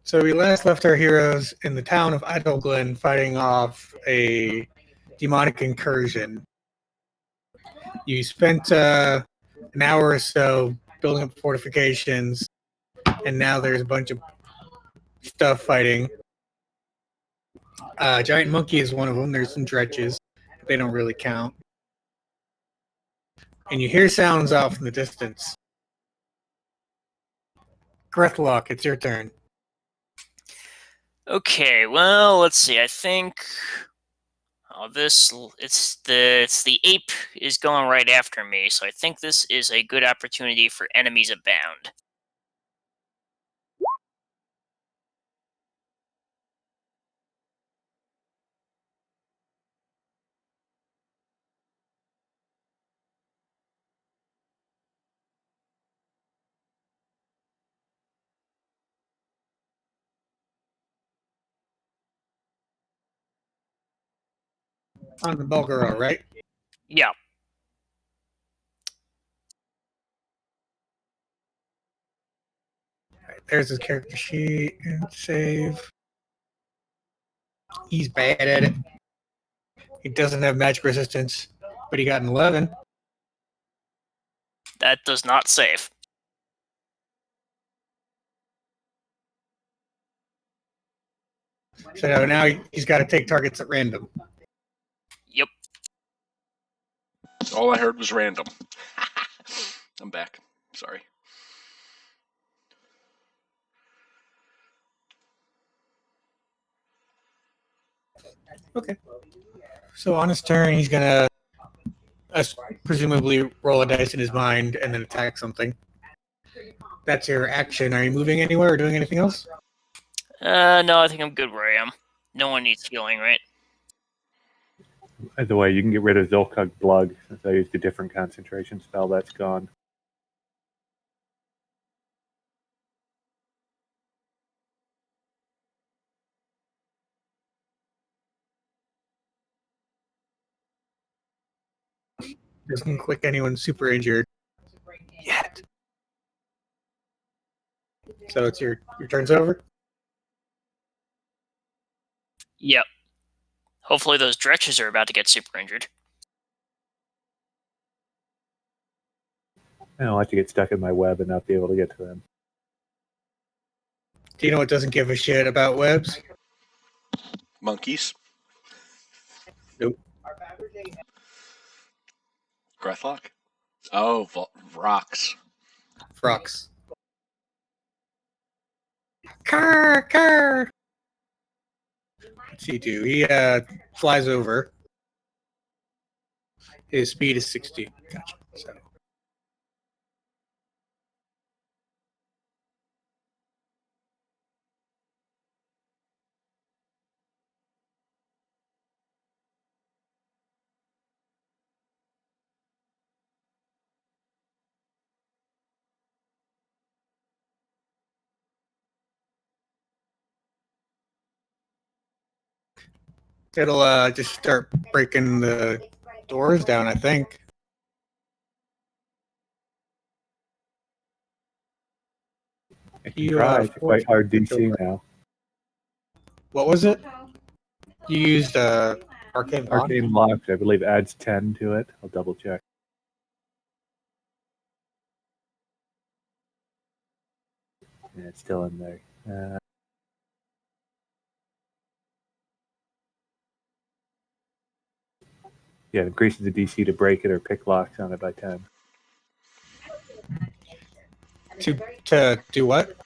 So we last left our heroes in the town of Idleglen fighting off a demonic incursion. You spent an hour or so building up fortifications, and now there's a bunch of stuff fighting. Giant monkey is one of them. There's some dredges. They don't really count. And you hear sounds off in the distance. Grethlok, it's your turn. Okay, well, let's see. I think it's the ape is going right after me, so I think this is a good opportunity for enemies abound. On the Bulgaro, right? Yeah. Right, there's his character sheet and save. He's bad at it. He doesn't have magic resistance, but he got an 11. That does not save. So now he's got to take targets at random. Yep. All I heard was random. I'm back. Sorry. Okay. So on his turn, he's going to presumably roll a dice in his mind and then attack something. That's your action. Are you moving anywhere or doing anything else? No, I think I'm good where I am. No one needs healing, right? By the way, you can get rid of Xolkug Blood since I used a different concentration spell. That's gone. Doesn't click anyone super injured yet. So it's your turn's over? Yep. Hopefully those dretches are about to get super injured. I don't like to get stuck in my web and not be able to get to them. Do you know what doesn't give a shit about webs? Monkeys. Nope. Grethlok. Oh, rocks. Frogs. Car. What's he do? He flies over. His speed is 60. Gotcha. So. It'll just start breaking the doors down, I think. You it's quite hard DC now. What was it? You used Arcane Lock? Arcane Lock, I believe, adds 10 to it. I'll double check. Yeah, it's still in there. Yeah, it increases the DC to break it or pick locks on it by 10. To do what?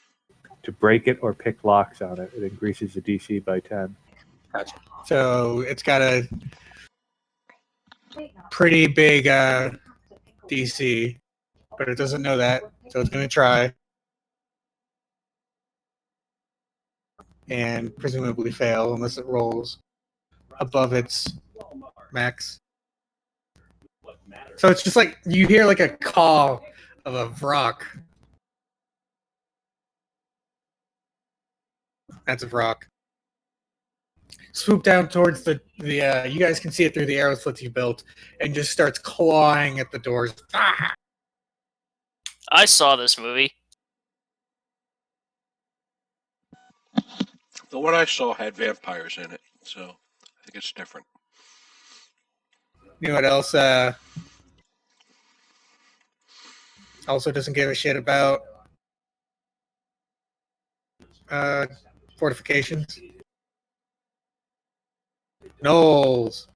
To break it or pick locks on it, it increases the DC by 10. Gotcha. So it's got a pretty big DC, but it doesn't know that, so it's going to try. And presumably fail unless it rolls above its max. So it's just like you hear like a call of a vrock. That's a vrock. Swoop down towards the you guys can see it through the arrow slits you built, and just starts clawing at the doors. Ah! I saw this movie. The one I saw had vampires in it, so I think it's different. You know what else? Also doesn't give a shit about fortifications. Gnolls.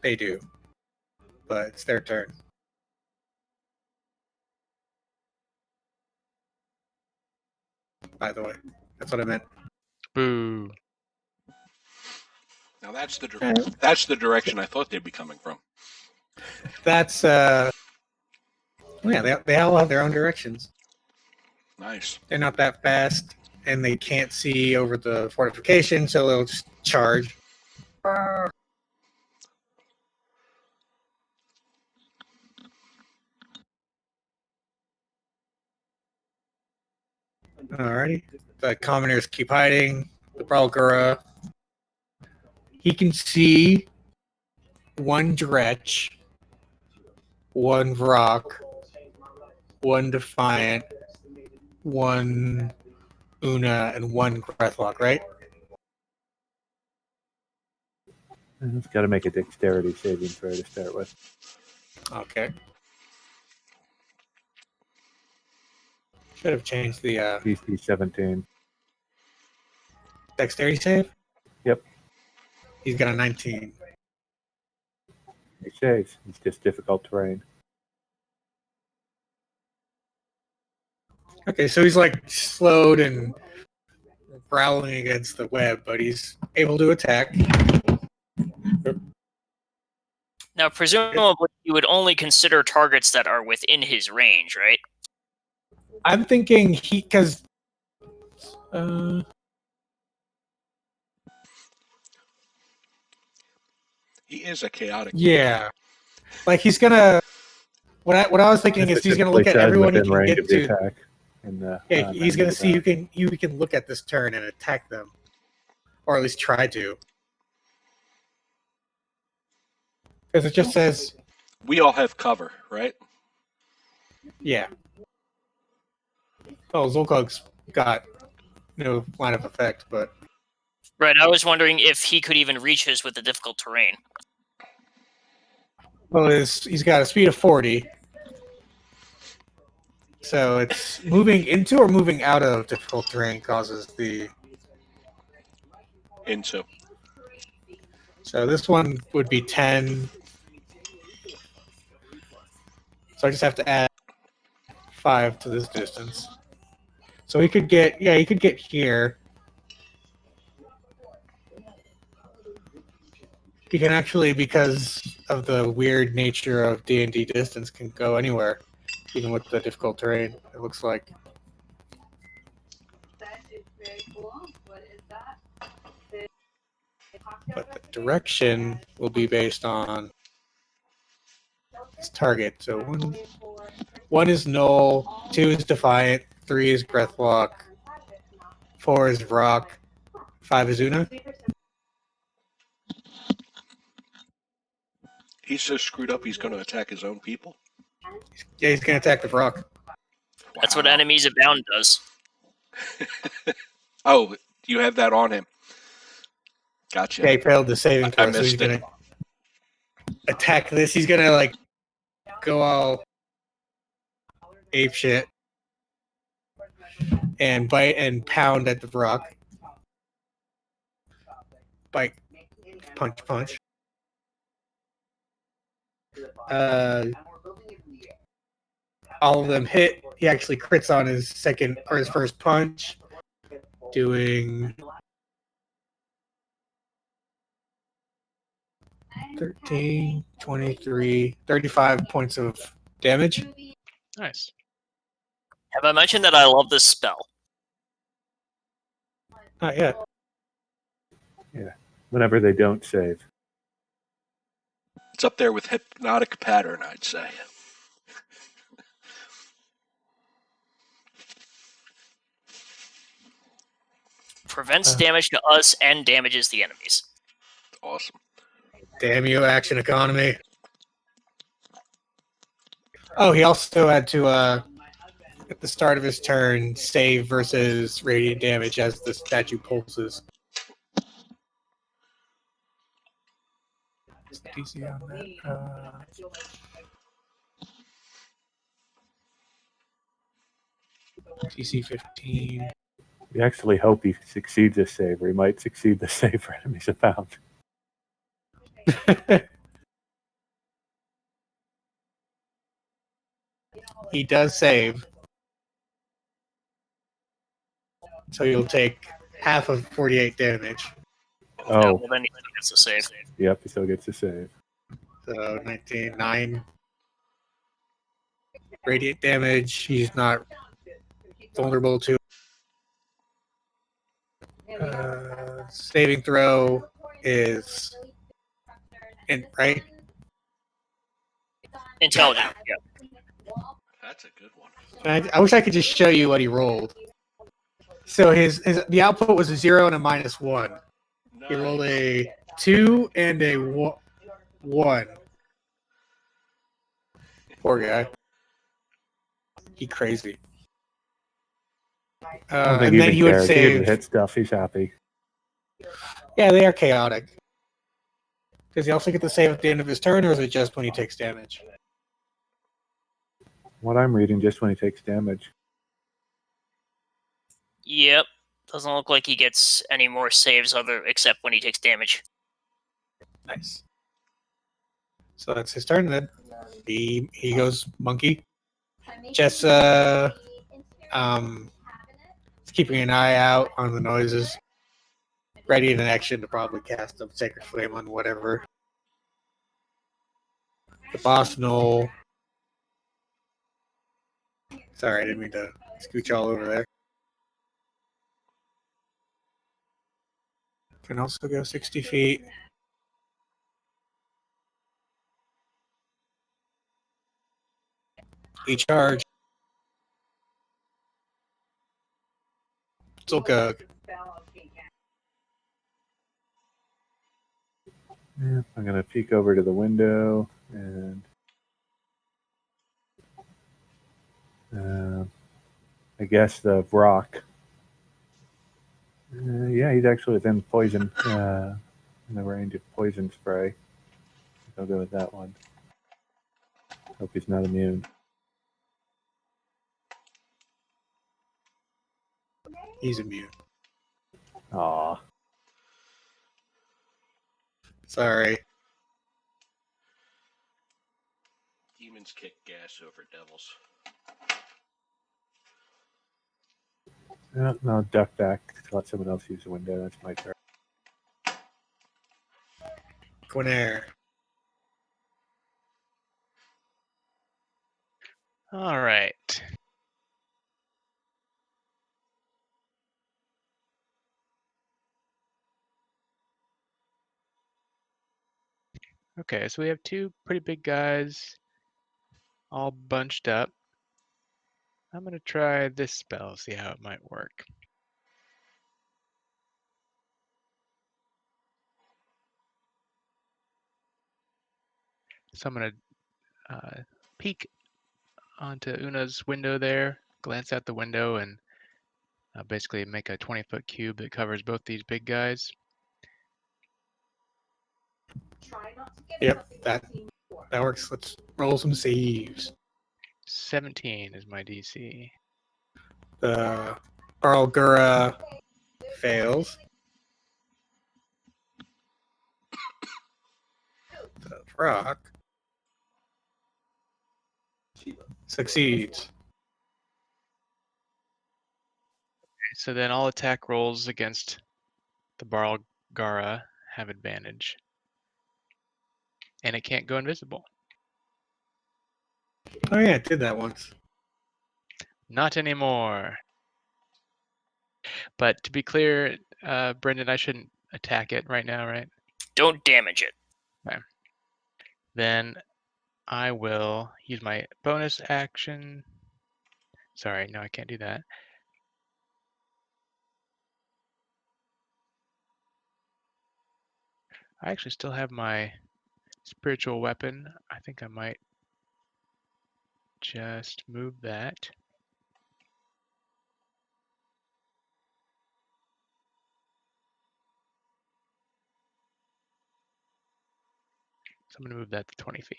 They do, but it's their turn. By the way, that's what I meant. Boo. Now that's the direction I thought they'd be coming from. That's yeah, they all have their own directions. Nice. They're not that fast, and they can't see over the fortification, so they'll just charge. Alrighty. The commoners keep hiding. The Bralgura. He can see one Dretch, one Vrock, one Defiant, one Unna, and one Grethlok, right? It's got to make a dexterity saving throw to start with. Okay. Should have changed the DC 17. dexterity save. Yep. He's got a 19. He saves. It's just difficult terrain. Okay, so he's like slowed and growling against the web, but he's able to attack. Now, presumably, you would only consider targets that are within his range, right? I'm thinking because He is a chaotic. yeah, like he's gonna. What I was thinking is he's gonna look at everyone he within can range get of the to. attack. Yeah, he's gonna see who can look at this turn and attack them, or at least try to. Because it just says, We all have cover, right? yeah. Oh, Xolkug's got no line of effect, but Right, I was wondering if he could even reach his with the difficult terrain. well, he's got a speed of 40. So it's moving into or moving out of difficult terrain causes the. Into. So this one would be 10. So I just have to add 5 to this distance. So he could get, he could get here. He can actually, because of the weird nature of D&D distance, can go anywhere, even with the difficult terrain, it looks like. That is very cool. What is that? But the direction will be based on his target. So one is Null, 2 is Defiant, 3 is Grethlok, 4 is Rock, 5 is Unna. He's so screwed up he's going to attack his own people? Yeah, he's going to attack the Rock. That's what Wow. Enemies Abound does. Oh, you have that on him. Gotcha. Yeah, he failed the saving I throw, so he's missed going it. to attack this. He's going to, like, go all ape shit and bite and pound at the Rock. Bite, punch, punch. All of them hit. He actually crits on his second or his first punch, doing 13, 23, 35 points of damage. Nice. Have I mentioned that I love this spell? Not yet. Whenever they don't save. It's up there with hypnotic pattern, I'd say. Prevents damage to us and damages the enemies. Awesome. Damn you, action economy. Oh, he also had to at the start of his turn, save versus radiant damage as the statue pulses. What's the DC on that? DC 15. We actually hope he succeeds this save, or he might succeed the save for enemies abound. He does save. So you'll take half of 48 damage. Oh, Well, then he gets a save. yep, he still gets to save. So 19, 9 radiant damage. He's not vulnerable to. Saving throw is right. Intelligent. Yeah. That's a good one. I wish I could just show you what he rolled. So the output was a 0 and a -1. He rolled a 2 and a 1. Poor guy. He crazy. I don't think And he then even he would cares. He save. didn't hit stuff. He's happy. Yeah, they are chaotic. Does he also get the save at the end of his turn, or is it just when he takes damage? What I'm reading, just when he takes damage. Yep. Doesn't look like he gets any more saves except when he takes damage. Nice. So that's his turn then. He goes monkey. Jess is keeping an eye out on the noises. Ready in an action to probably cast a Sacred Flame on whatever. The boss knoll. Sorry, I didn't mean to scooch all over there. Can also go 60 feet. He charge. Xolkug. Yeah, I'm going to peek over to the window and I guess the rock. Yeah, he's actually within poison, in the range of poison spray. I'll go with that one. Hope he's not immune. He's immune. Aw. Sorry. Demons kick gas over devils. No, duck back. Let someone else use the window. That's my turn. Ghuanaer. All right. Okay, so we have two pretty big guys all bunched up. I'm going to try this spell, see how it might work. So I'm going to peek onto Unna's window there, glance out the window, and basically make a 20-foot cube that covers both these big guys. Yep, that works. Let's roll some saves. 17 is my DC. The Barlgura fails. The rock succeeds. So then all attack rolls against the Barlgara have advantage. And it can't go invisible. Oh yeah, it did that once. Not anymore. But to be clear, Brendan, I shouldn't attack it right now, right? Don't damage it. Then I will use my bonus action. Sorry, no, I can't do that. I actually still have my spiritual weapon. I think I might just move that. So I'm going to move that to 20 feet.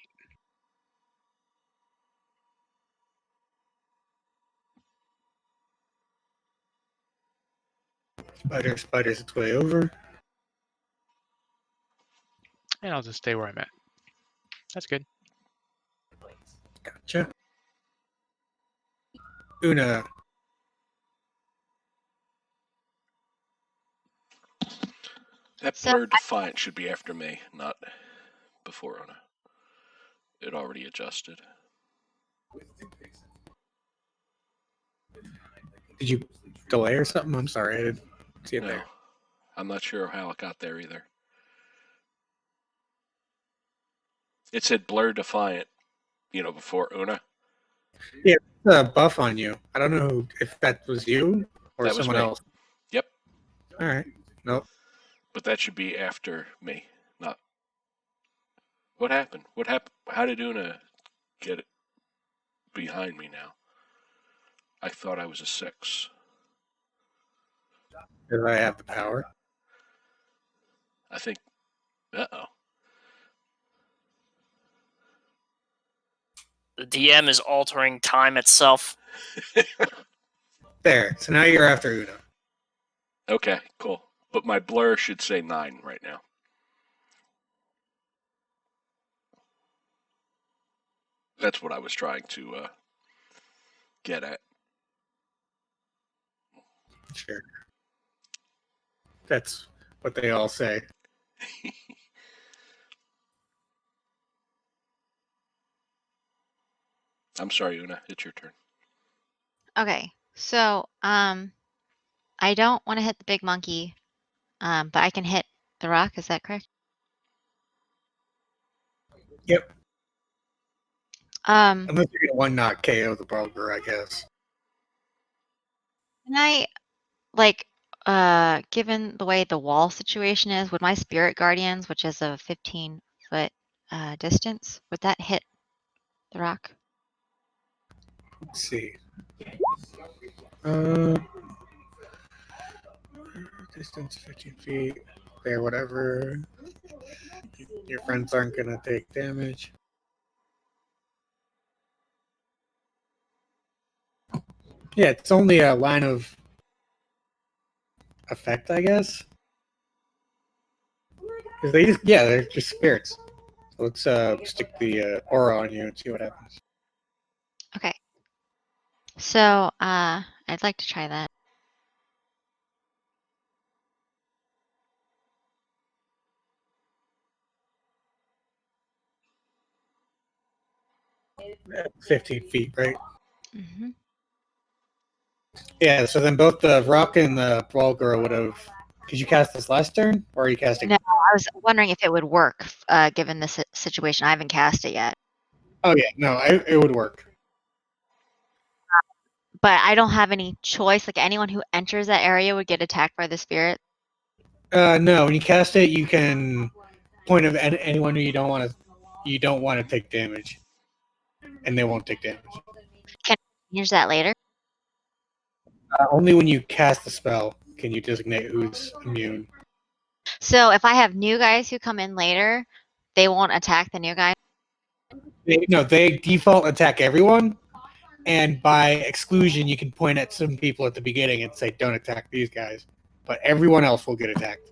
Spider's its way over. And I'll just stay where I'm at. That's good. Gotcha. Unna. That So blur Defiant should be after me, not before Unna. It already adjusted. Did you delay or something? I'm sorry, I didn't see it No, there. I'm not sure how it got there either. It said blur Defiant, before Unna. Buff on you. I don't know if that was you or That was someone me. else. Yep. All right. Nope. But that should be after me, not. What happened? What happened? How did Unna get it behind me now? I thought I was a 6. Because I have the power. I think. Uh-oh. The DM is altering time itself. There. So now you're after Unna. Okay, cool. But my blur should say 9 right now. That's what I was trying to get at. Sure. That's what they all say. I'm sorry, Unna. It's your turn. okay, so I don't want to hit the big monkey, but I can hit the rock. Is that correct? Yep. Can Unless you're going to 1-knock KO the Bulger, I guess. I given the way the wall situation is, would my spirit guardians, which is a 15-foot distance, would that hit the rock? Let's see. Distance 15 feet. There, whatever. Your friends aren't going to take damage. Yeah, it's only a line of effect, I guess. Because they're just spirits. So let's stick the aura on you and see what happens. Okay. So I'd like to try that. At 15 feet, right? Mm-hmm. Yeah, so then both the rock and the Bulger would have. Did you cast this last turn, or are you casting? No, I was wondering if it would work, given this situation. I haven't cast it yet. Oh yeah, no, it would work. But I don't have any choice. Like anyone who enters that area would get attacked by the spirit. No, when you cast it, you can point of anyone who you don't want to take damage, and they won't take damage. Can I change that later? Only when you cast the spell can you designate who's immune. So if I have new guys who come in later, they won't attack the new guy. They default attack everyone, and by exclusion, you can point at some people at the beginning and say, "Don't attack these guys," but everyone else will get attacked.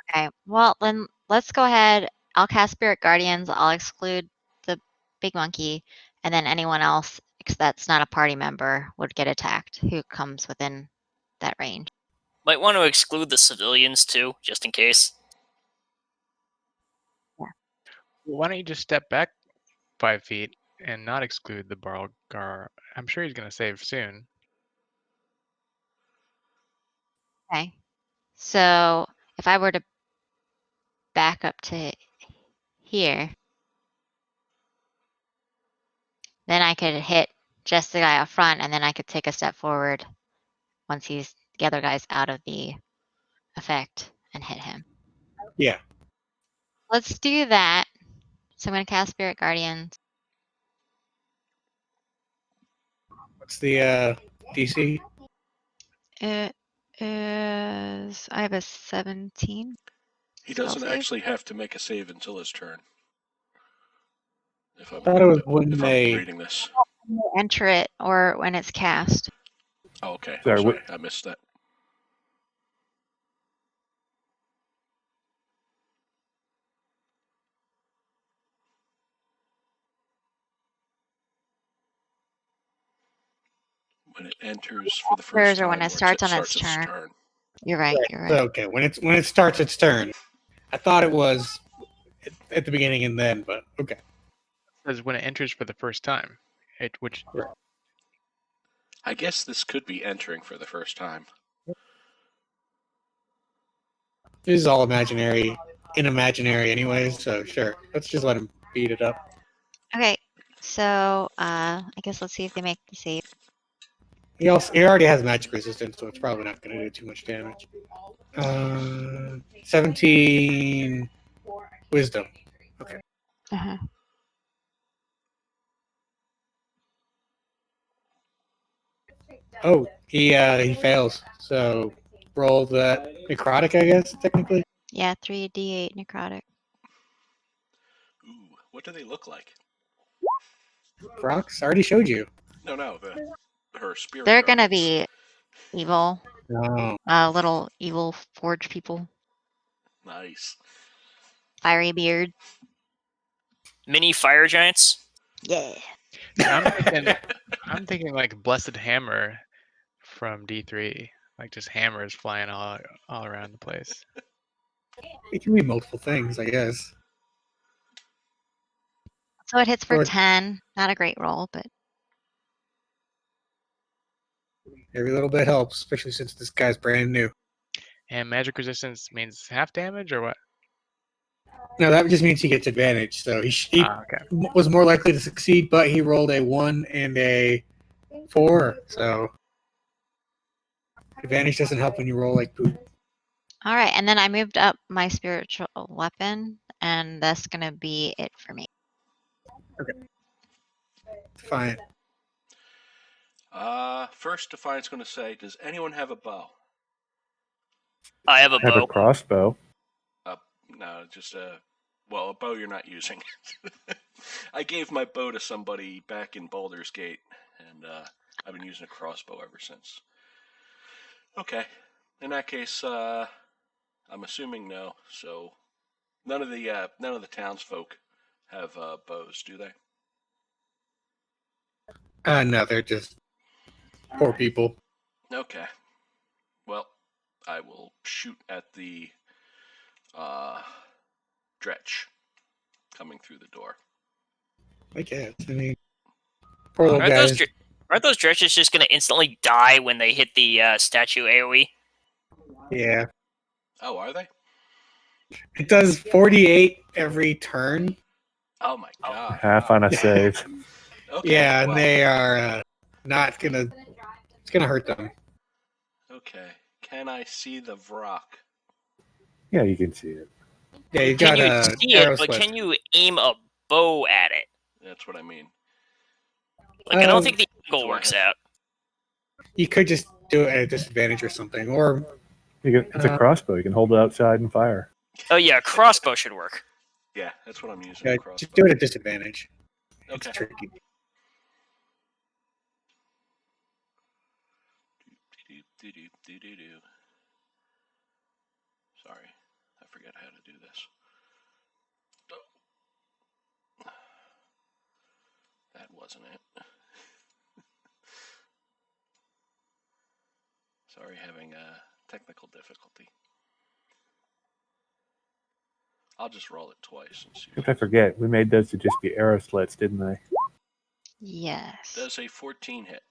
Okay. Well, then let's go ahead. I'll cast Spirit Guardians. I'll exclude the big monkey, and then anyone else that's not a party member would get attacked who comes within that range. Might want to exclude the civilians too, just in case. Why don't you just step back 5 feet and not exclude the Bulgar? I'm sure he's going to save soon. Okay. So if I were to back up to here, then I could hit just the guy up front, and then I could take a step forward once the other guy's out of the effect and hit him. Yeah. Let's do that. So I'm going to cast Spirit Guardians. What's the DC? It is. I have a 17. He Spell doesn't save? actually have to make a save until his turn. If I'm, thought it was when if they. I'm reading this. When you enter it or when it's cast. Oh, okay. I'm Sorry, sorry. I missed that. When it enters for the first Or time, when it starts on its turn. You're right. You're right. Okay, when it starts its turn. I thought it was at the beginning and then, but okay. Says when it enters for the first time. Which I guess this could be entering for the first time. This is all imaginary, anyways. So sure, let's just let him beat it up. Okay. So I guess let's see if they make the save. He already has magic resistance, so it's probably not going to do too much damage. 17 wisdom. Okay. Uh-huh. Oh, he fails. So roll the necrotic, I guess technically. Yeah, 3d8 necrotic. Ooh, what do they look like? Rocks. I already showed you. No, her spirit. They're gonna guardians. be evil. No. Little evil forge people. Nice. Fiery beard. Mini fire giants. Yeah. I'm thinking like Blessed Hammer from D3, like just hammers flying all around the place. It can be multiple things, I guess. So it hits for Or- 10. Not a great roll, but Every little bit helps, especially since this guy's brand new. And magic resistance means half damage or what? No, that just means he gets advantage. So he Okay. was more likely to succeed, but he rolled a 1 and a 4. So advantage doesn't help when you roll like poop. all right. And then I moved up my spiritual weapon, and that's gonna be it for me. Fine. First, Defiant's going to say, does anyone have a bow? I have a I have bow. a crossbow. No, just a bow you're not using. I gave my bow to somebody back in Baldur's Gate, and I've been using a crossbow ever since. Okay, in that case, I'm assuming no. So none of the townsfolk have bows, do they? No, they're just poor people. Okay. Well, I will shoot at the Dretch coming through the door. I guess. I mean, poor little Aren't guys. those dredges just going to instantly die when they hit the statue AoE? Yeah. Oh, are they? It does 48 every turn. Oh my god. Half on a save. Okay. Yeah, and well, they are not gonna. It's gonna hurt them. Okay. Can I see the Vrock? Yeah, you can see it. Yeah, you Can got you see arrow it, but slits. can you aim a bow at it? That's what I mean. Like, I don't Um, think the angle do I works have- out. You could just do it at a disadvantage or something, or It's a crossbow. You can hold it outside and fire. Oh yeah, a crossbow should work. Yeah, that's what I'm using. just crossbow. do it at disadvantage. It's Okay. tricky. Do-do-do-do-do-do. Sorry, I forgot how to do this. Oh. That wasn't it. Sorry, having a technical difficulty. I'll just roll it twice and see. If I forget, we made those to just be arrow slits, didn't they? Yes. Does a 14 hit?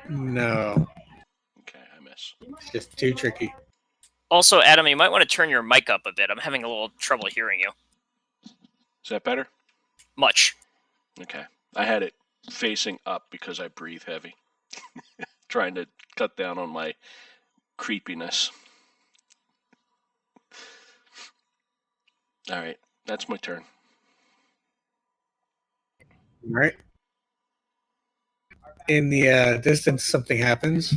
No, Okay, I miss. it's just too tricky. Also, Adam, you might want to turn your mic up a bit. I'm having a little trouble hearing you. Is that better? Much. Okay. I had it facing up because I breathe heavy. Trying to cut down on my creepiness. All right, that's my turn. All right. In the distance, something happens.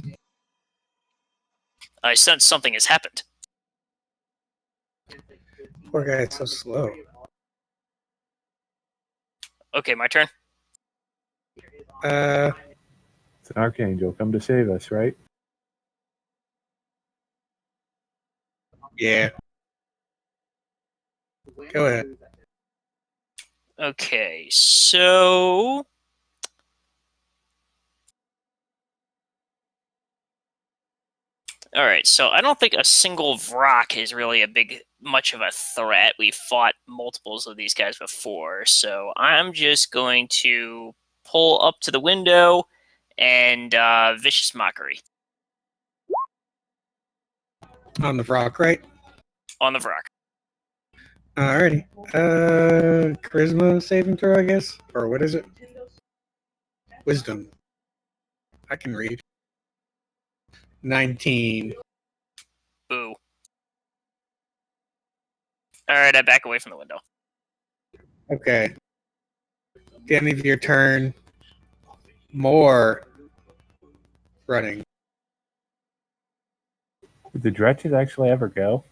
I sense something has happened. Poor guy is so slow. Okay, my turn. It's an archangel. Come to save us, right? Yeah. Go ahead. Okay, so all right, so I don't think a single Vrock is really much of a threat. We've fought multiples of these guys before, so I'm just going to pull up to the window and Vicious Mockery On the rock, right? on the Vrock. Alrighty. Charisma saving throw, I guess? Or what is it? Wisdom. I can read. 19. Boo. Alright, I back away from the window. Okay. At the end of your turn, more running. Did the dretches actually ever go?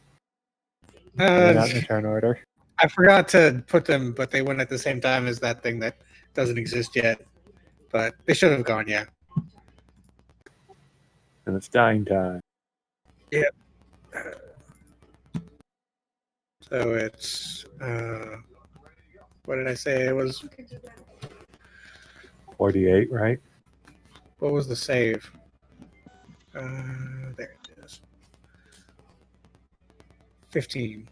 They're not in the turn order. I forgot to put them, but they went at the same time as that thing that doesn't exist yet. But they should have gone, yeah. And it's dying time. So it's what did I say? It was 48, right? what was the save? There it is. 15.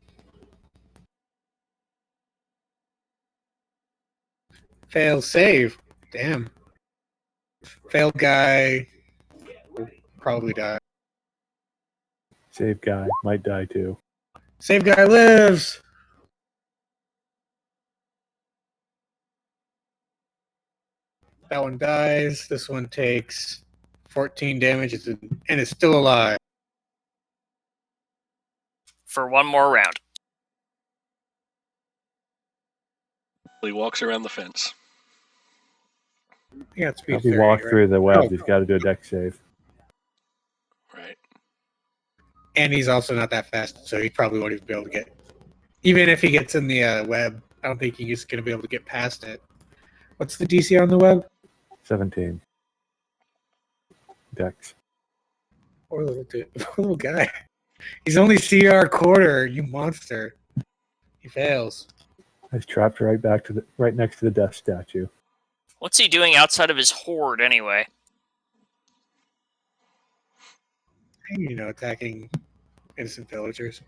Fail save. Damn. Failed guy will probably die. Save guy might die too. Save guy lives. That one dies. This one takes 14 damage and is still alive. For one more round. He walks around the fence. Yeah, it's speed If he 30, walks right? through the web, Oh. he's got to do a dex save. Right. And he's also not that fast, so he probably won't even be able to get. Even if he gets in the web, I don't think he's going to be able to get past it. What's the DC on the web? 17. Dex. Poor little dude, poor little guy. He's only CR quarter, you monster. He fails. He's trapped right next to the death statue. What's he doing outside of his horde anyway? You know, attacking innocent villagers.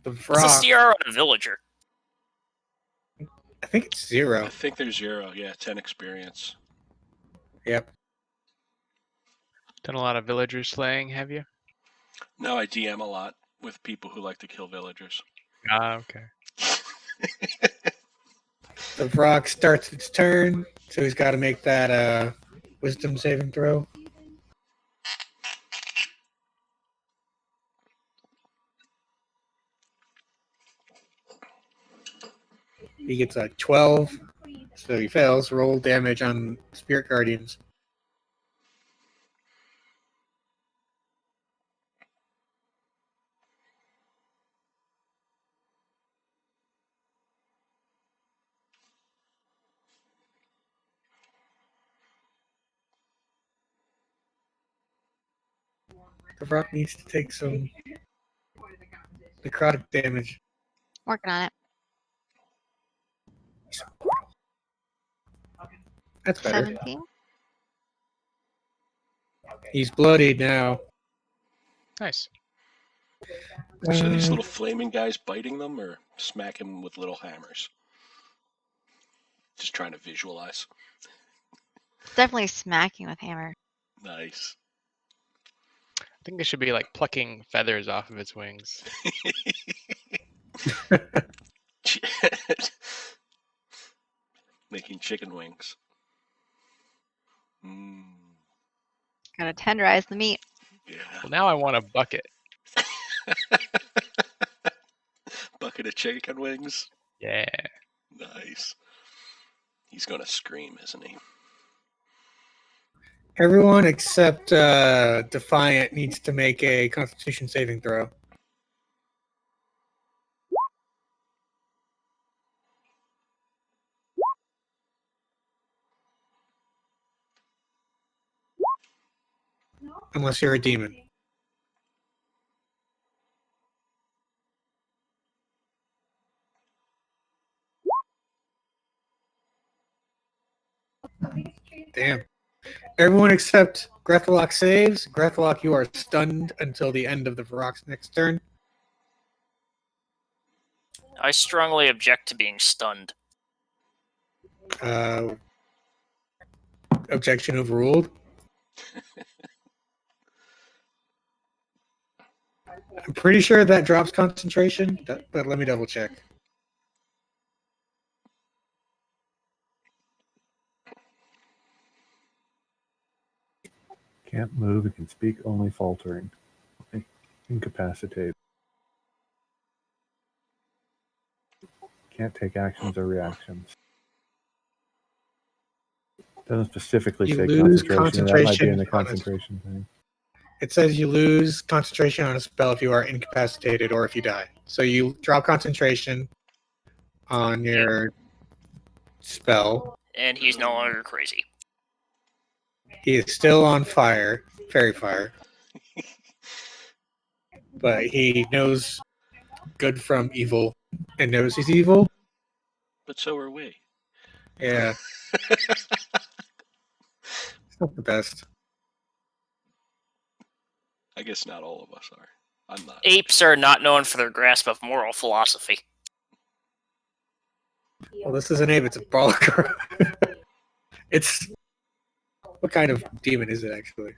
The What's the Vrock, CR on a villager? I think it's I 0. think there's 0. Yeah, 10 experience. Yep. Done a lot of villager slaying, have you? No, I DM a lot with people who like to kill villagers. Ah, okay. The Vrock starts its turn, so he's got to make that wisdom saving throw. He gets a 12, so he fails. Roll damage on Spirit Guardians. The Vrock needs to take some necrotic damage. Working on it. That's better. 17. He's bloodied now. Nice. So these little flaming guys biting them or smack him with little hammers? Just trying to visualize. Definitely smacking with hammer. Nice. I think it should be like plucking feathers off of its wings. Making chicken wings. Gotta tenderize the meat. Yeah. Well, now I want a bucket. Bucket of chicken wings. Yeah. Nice. He's gonna scream, isn't he? Everyone except Defiant needs to make a Constitution saving throw. unless you're a demon. Damn. Everyone except Grethlok saves. Grethlok, you are stunned until the end of the Varrock's next turn. I strongly object to being stunned. Objection overruled. I'm pretty sure that drops concentration, but let me double check. Can't move. It can speak only faltering. Incapacitated. Can't take actions or reactions. Doesn't specifically You say lose concentration. That might be in concentration the on a- concentration thing. It says you lose concentration on a spell if you are incapacitated or if you die. So you drop concentration on your spell. And he's no longer crazy. He is still on fire, fairy fire. But he knows good from evil and knows he's evil. But so are we. Yeah. It's not the best. I guess not all of us are. I'm not. Apes are not known for their grasp of moral philosophy. Well, this is an ape. It's a brawler. It's... What kind of demon is it, actually?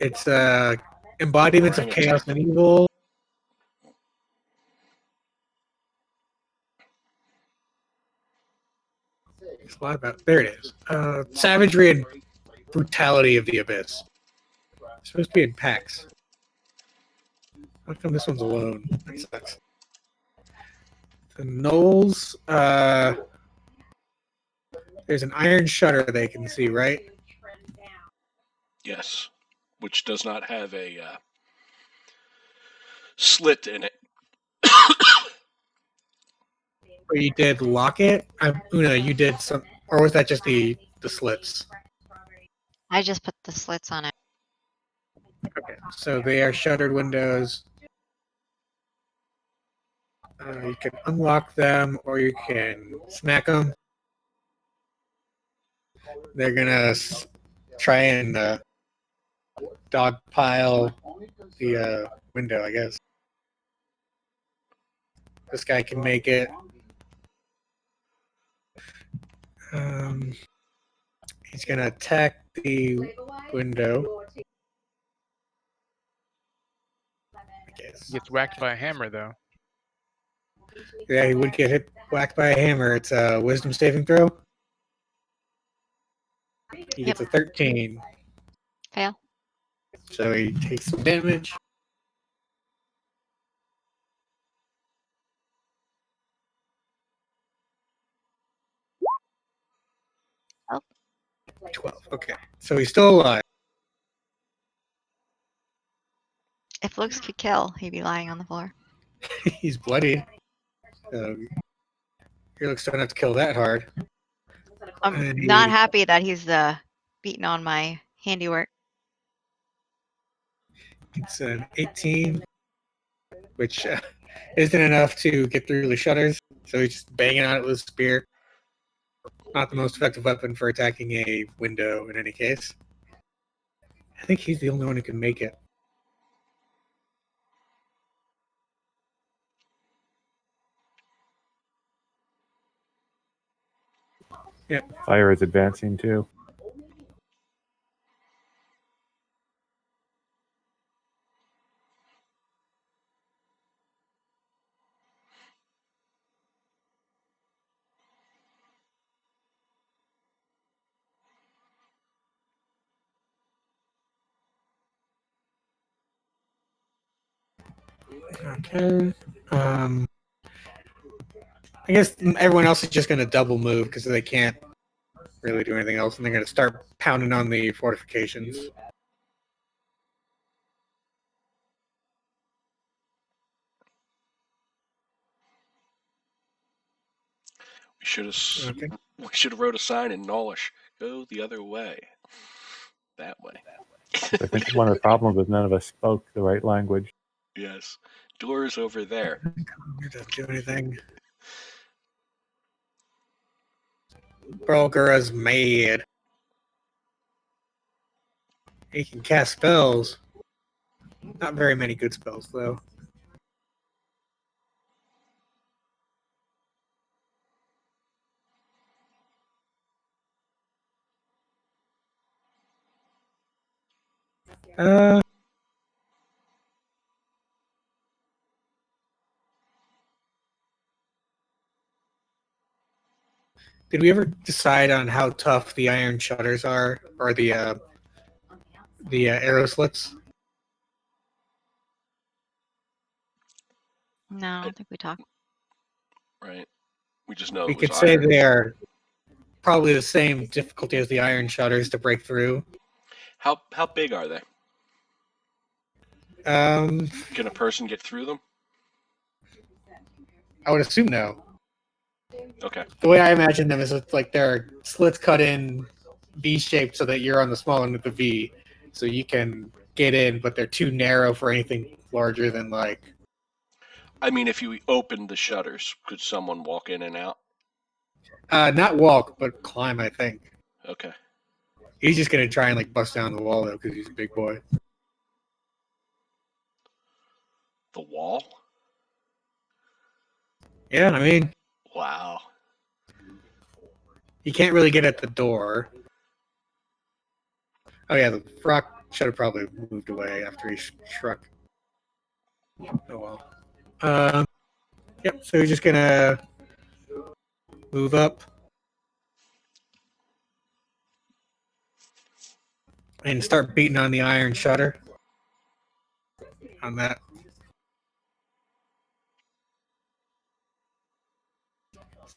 It's embodiments of chaos and evil. It's a lot about... There it is. Savagery and brutality of the abyss. It's supposed to be in packs. How come this one's alone? That sucks. The gnolls, there's an iron shutter they can see, right? Yes. Which does not have a slit in it. Or you did lock it? Una, you did some... Or was that just the slits? I just put the slits on it. Okay, so they are shuttered windows. You can unlock them, or you can smack them. They're gonna try and dogpile the window, I guess. This guy can make it. He's gonna attack the window. I guess. He gets whacked by a hammer, though. Yeah, he would get whacked by a hammer. It's a wisdom saving throw. He gets a 13. Fail. So he takes some damage. Oh. 12. Okay. So he's still alive. If looks could kill, he'd be lying on the floor. He's bloody. Your looks don't have to kill that hard. I'm And not he- happy that he's beating on my handiwork. It's an 18, which isn't enough to get through the shutters. So he's just banging on it with a spear. Not the most effective weapon for attacking a window in any case. I think he's the only one who can make it. Fire is advancing too. Okay. I guess everyone else is just going to double move because they can't really do anything else, and they're going to start pounding on the fortifications. We should have Okay. wrote a sign in Gnollish. Go the other way. That way. I think one of the problems is none of us spoke the right language. Yes. Door's over there. It doesn't do anything. Brokera's mad. He can cast spells. Not very many good spells, though. Uh, did we ever decide on how tough the iron shutters are, or the arrow slits? No, I don't think we talked. Right. We just know We it was could say iron. they are probably the same difficulty as the iron shutters to break through. How big are they? Can a person get through them? I would assume no. Okay. The way I imagine them is it's like they're slits cut in V-shaped so that you're on the small end of the V, so you can get in, but they're too narrow for anything larger than like. I mean, if you opened the shutters, could someone walk in and out? Not walk, but climb. I think Okay. he's just gonna try and like bust down the wall though, because he's a big boy. The wall? Yeah, I mean, Wow. he can't really get at the door. Oh yeah, the rock should have probably moved away after he struck. Oh well. Yep. So he's just gonna move up and start beating on the iron shutter. On that.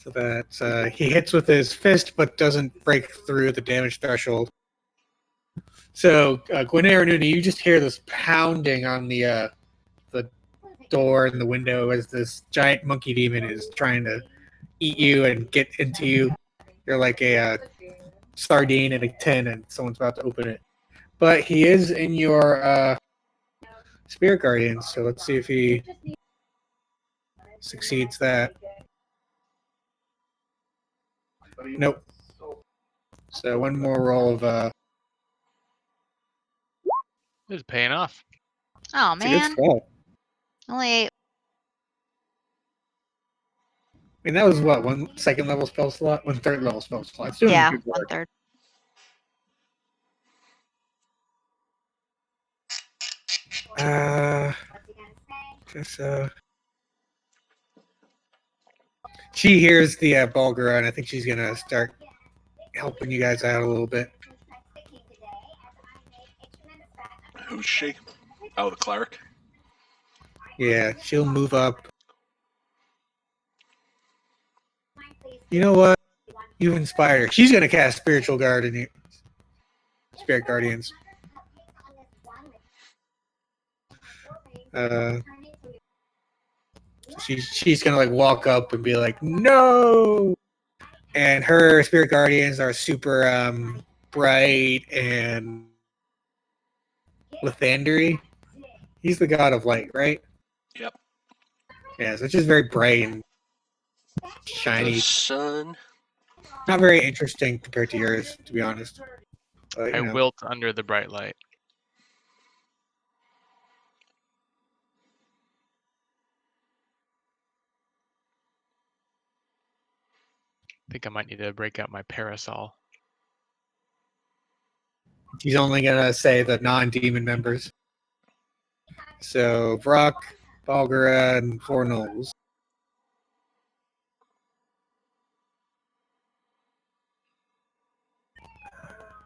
So that he hits with his fist, but doesn't break through the damage threshold. So Ghuanaer and Unna, you just hear this pounding on the door and the window as this giant monkey demon is trying to eat you and get into you. You're like a sardine in a tin, and someone's about to open it. But he is in your spirit guardian, so let's see if he succeeds that. Nope. So one more roll of This is paying off. Oh it's a good man, spell. only 8. I mean, that was what, one second level spell slot, one third level spell slot. It's doing Yeah, good work. 1/3. She hears the Bulgara, and I think she's gonna start helping you guys out a little bit. Who's she? Oh, the cleric? Yeah, she'll move up. You know what? You've inspired her. She's gonna cast Spiritual Guard in you. Spirit Guardians. She's gonna like walk up and be like, no. And her Spirit Guardians are super bright and Lathandery. He's the god of light, right? Yep. Yeah, so it's just very bright and shiny. The sun. Not very interesting compared to yours, to be honest. But, I wilt under the bright light. I think I might need to break out my parasol. He's only gonna say the non-demon members. So Brock, Bulgara, and 4 Knowles.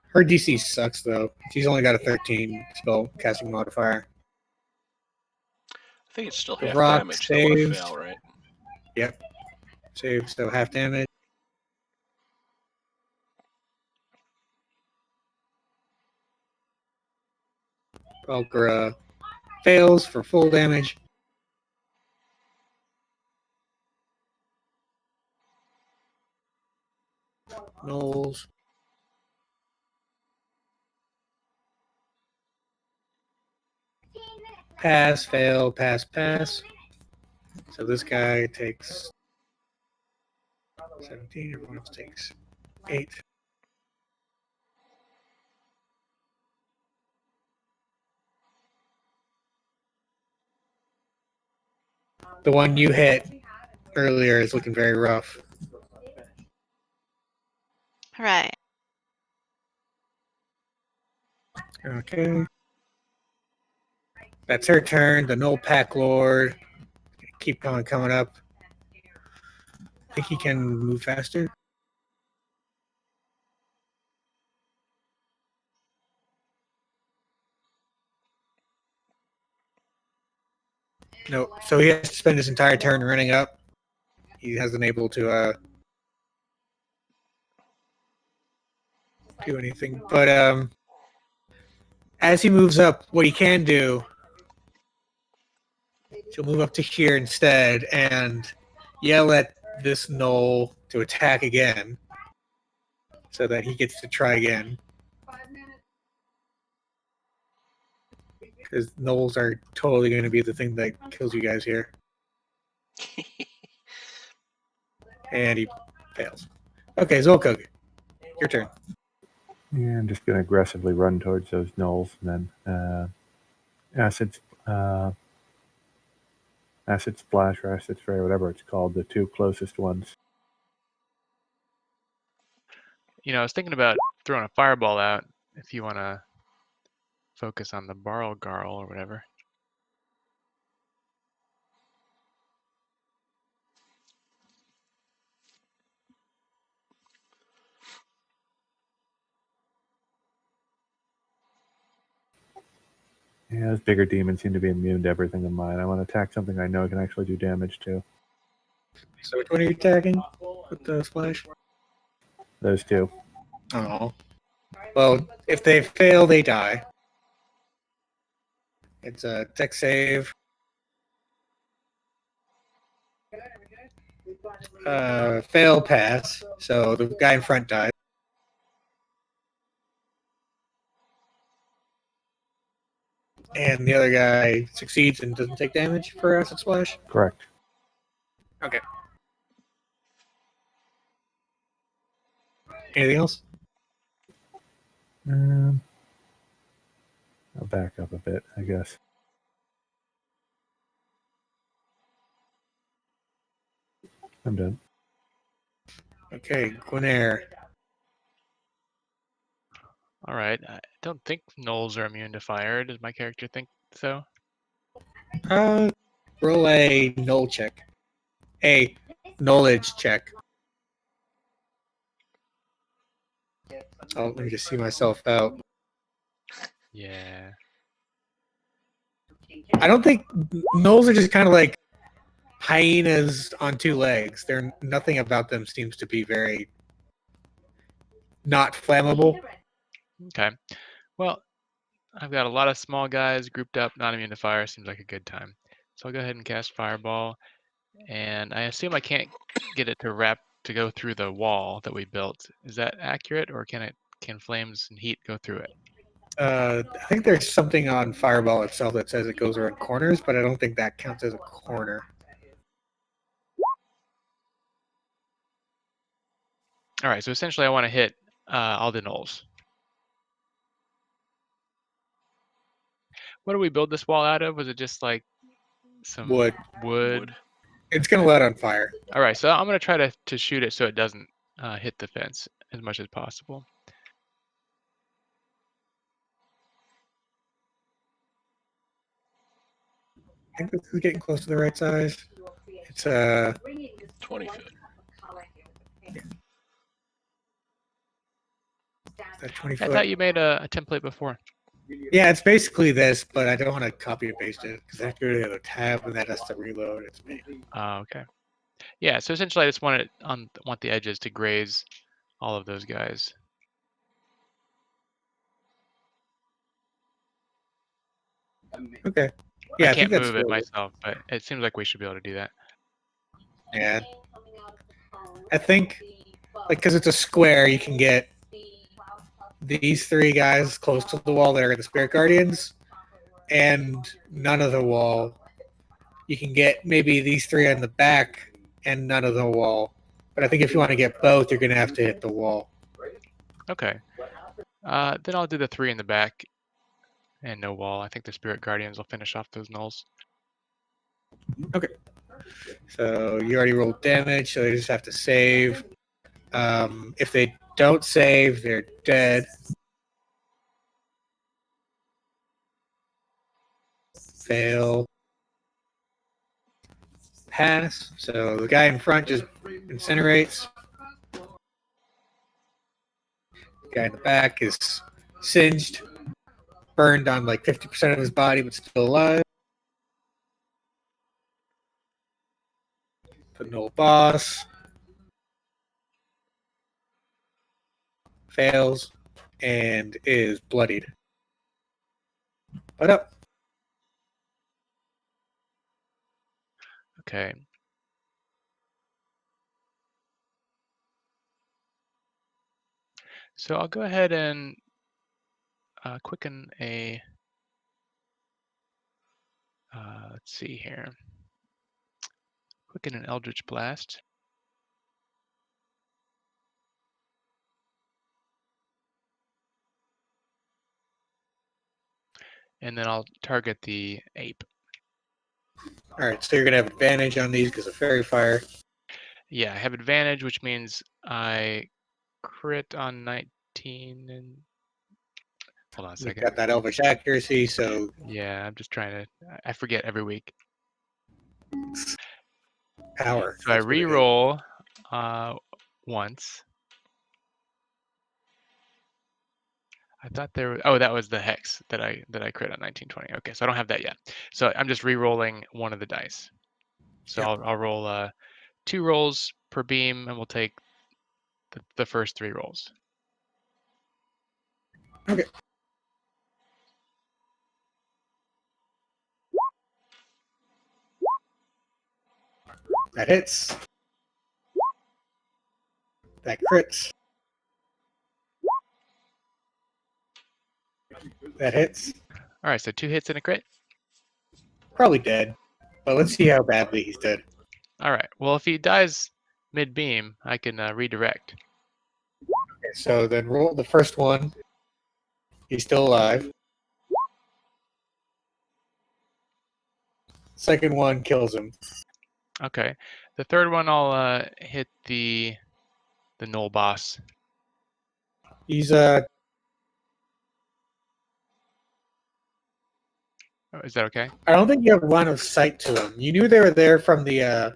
Her DC sucks though. She's only got a 13 spell casting modifier. I think it's still The half rock damage. Don't want to saves. fail, right? Yep. Save, so half damage. Bulgara fails for full damage. Knowles Pass, fail, pass, pass. So this guy takes 17, everyone else takes 8. The one you hit earlier is looking very rough. Right. Okay. That's her turn. The Null Pack Lord. Keep coming up. I think he can move faster. No, so he has to spend his entire turn running up. He hasn't able to do anything. But as he moves up, what he can do, he'll move up to here instead and yell at this Null to attack again, so that he gets to try again. Because Knolls are totally going to be the thing that kills you guys here. And he fails. Okay, Xolkug, your turn. Yeah, I'm just going to aggressively run towards those gnolls, and then acid splash or acid spray, whatever it's called, the two closest ones. You know, I was thinking about throwing a fireball out if you want to focus on the Barl Garl or whatever. Yeah, those bigger demons seem to be immune to everything in mine. I want to attack something I know can actually do damage to. So which one are you attacking with the splash? Those two. Oh. Well, if they fail, they die. It's a dex save. Fail, pass. So the guy in front dies. And the other guy succeeds and doesn't take damage for acid splash. Correct. Okay. Anything else? I'll back up a bit, I guess. I'm done. Okay, Ghuanaer. All right. I don't think gnolls are immune to fire. Does my character think so? Roll a null check. A knowledge check. Oh, let me just see myself out. Yeah. I don't think gnolls are just kind of like hyenas on two legs. Nothing about them seems to be very not flammable. Okay. Well, I've got a lot of small guys grouped up, not immune to fire. Seems like a good time. So I'll go ahead and cast Fireball. And I assume I can't get it to go through the wall that we built. Is that accurate, or can flames and heat go through it? I think there's something on Fireball itself that says it goes around corners, but I don't think that counts as a corner. All right, so essentially I want to hit all the gnolls. What do we build this wall out of? Was it just like some Wood. Wood? It's going to let on fire. All right, so I'm going to try to shoot it so it doesn't hit the fence as much as possible. I think this is getting close to the right size. It's 20 foot. that 20 I foot. thought you made a template before. Yeah, it's basically this, but I don't want to copy and paste it because I have to go to the other tab and that has to reload. It's me. Okay. Yeah, so essentially I just want the edges to graze all of those guys. Okay. Yeah, I can't think that's move it doable. myself, but it seems like we should be able to do that. Yeah. I think, like, because it's a square, you can get these three guys close to the wall that are the Spirit Guardians, and none of the wall. You can get maybe these 3 on the back and none of the wall. But I think if you want to get both, you're going to have to hit the wall. Okay. Then I'll do the 3 in the back and no wall. I think the Spirit Guardians will finish off those nulls. So you already rolled damage, so they just have to save. If they don't save, they're dead. Fail. Pass. So the guy in front just incinerates. The guy in the back is singed, burned on like 50% of his body, but still alive. The null boss fails and is bloodied. But up. Okay. So I'll go ahead and quicken a, let's see here, quicken an Eldritch Blast. And then I'll target the ape. All right, so you're going to have advantage on these because of Fairy Fire. Yeah, I have advantage, which means I crit on 19 and hold on a You've second. got that Elvish accuracy, so Yeah, I'm just trying to, I forget every week. power. So I That's what it is. re-roll once. I thought there was, oh, that was the hex that I crit on 1920. Okay, so I don't have that yet. So I'm just re-rolling one of the dice. So Yep. I'll roll 2 rolls per beam, and we'll take the first 3 rolls. Okay. That hits. That crits. That hits. All right, so 2 hits and a crit. Probably dead. But let's see how badly he's dead. All right. Well, if he dies mid-beam, I can redirect. Okay, so then roll the first one. He's still alive. Second one kills him. Okay. The third one, I'll hit the null boss. He's Oh, is that okay? I don't think you have line of sight to him. You knew they were there from the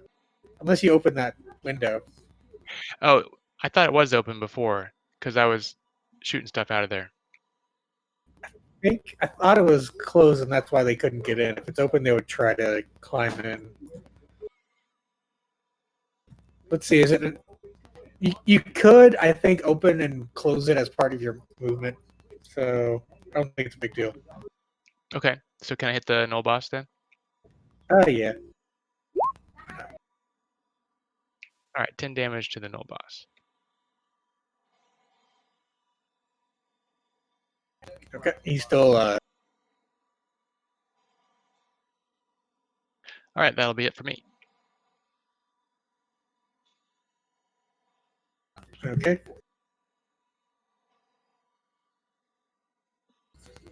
unless you opened that window. Oh, I thought it was open before because I was shooting stuff out of there. I thought it was closed and that's why they couldn't get in. If it's open they would try to climb in. Let's see, is it you could, I think, open and close it as part of your movement. So I don't think it's a big deal. Okay. So can I hit the null boss then? Yeah. All right, 10 damage to the null boss. Okay. He's still All right, that'll be it for me. okay.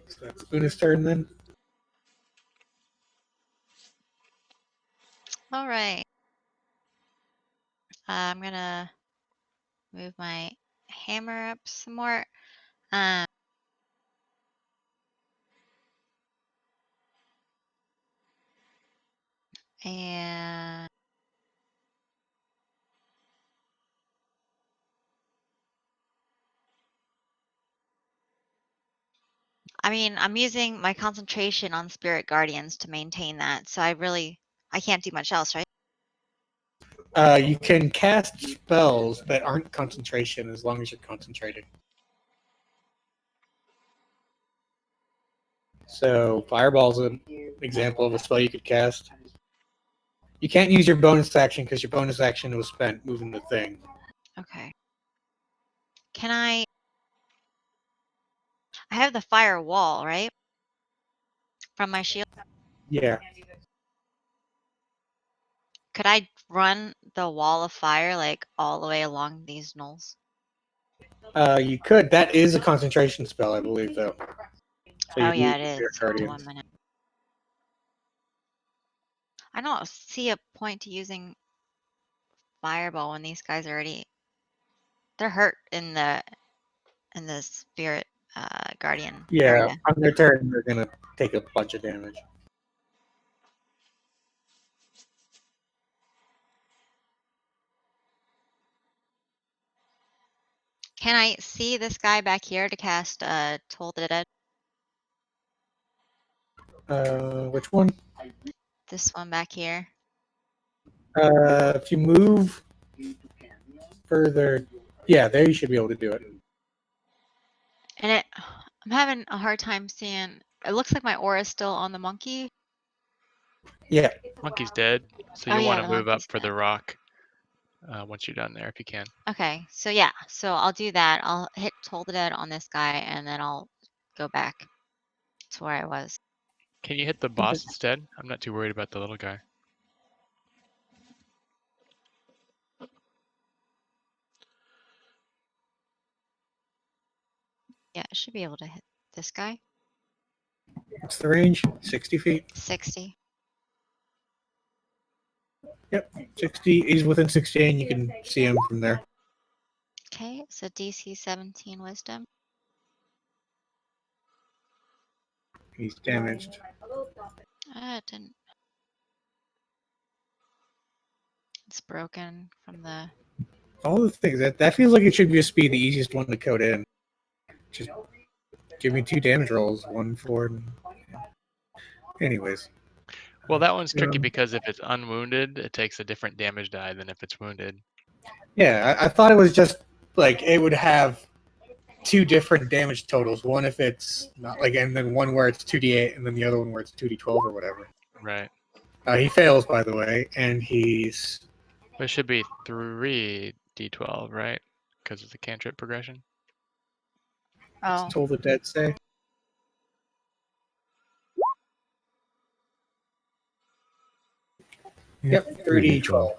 So that's Unna's turn then. All right. I'm gonna move my hammer up some more. And I mean, I'm using my concentration on Spirit Guardians to maintain that, so I can't do much else, right? You can cast spells that aren't concentration as long as you're concentrating. So Fireball's an example of a spell you could cast. You can't use your bonus action because your bonus action was spent moving the thing. Okay. Can I have the fire wall, right? from my shield? Yeah. Could I run the wall of fire like all the way along these knolls? You could. That is a concentration spell, I believe, though. So Oh you yeah, need it your is. Up to 1 guardians. minute. I don't see a point to using fireball when these guys are already they're hurt in the spirit guardian Yeah, area. on their turn, they're gonna take a bunch of damage. Can I see this guy back here to cast Toll the Dead? Which one? This one back here. If you move further, yeah, there you should be able to do it. And I'm having a hard time seeing. It looks like my aura is still on the monkey. Yeah. Monkey's dead, so Oh, you'll yeah, want the to move up monkey's for the dead. rock once you're done there if you can. Okay, so yeah, so I'll do that. I'll hit Toll the Dead on this guy, and then I'll go back to where I was. Can you hit the boss instead? I'm not too worried about the little guy. Yeah, I should be able to hit this guy. What's the range? 60 feet? 60. Yep. 60. He's within 60, and you can see him from there. Okay, so DC 17 Wisdom. He's damaged. It didn't. It's broken from the. All the things that feels like it should just be the easiest one to code in. Just give me 2 damage rolls, 1 for. Anyways. Well, that one's tricky Um, because if it's unwounded, it takes a different damage die than if it's wounded. Yeah, I thought it was just like it would have 2 different damage totals. One if it's not like, and then one where it's 2d8, and then the other one where it's 2d12 or whatever. Right. He fails, by the way, and he's. But it should be 3d12, right? Because it's a cantrip progression. Oh, Toll the Dead say. Yep, 3d12.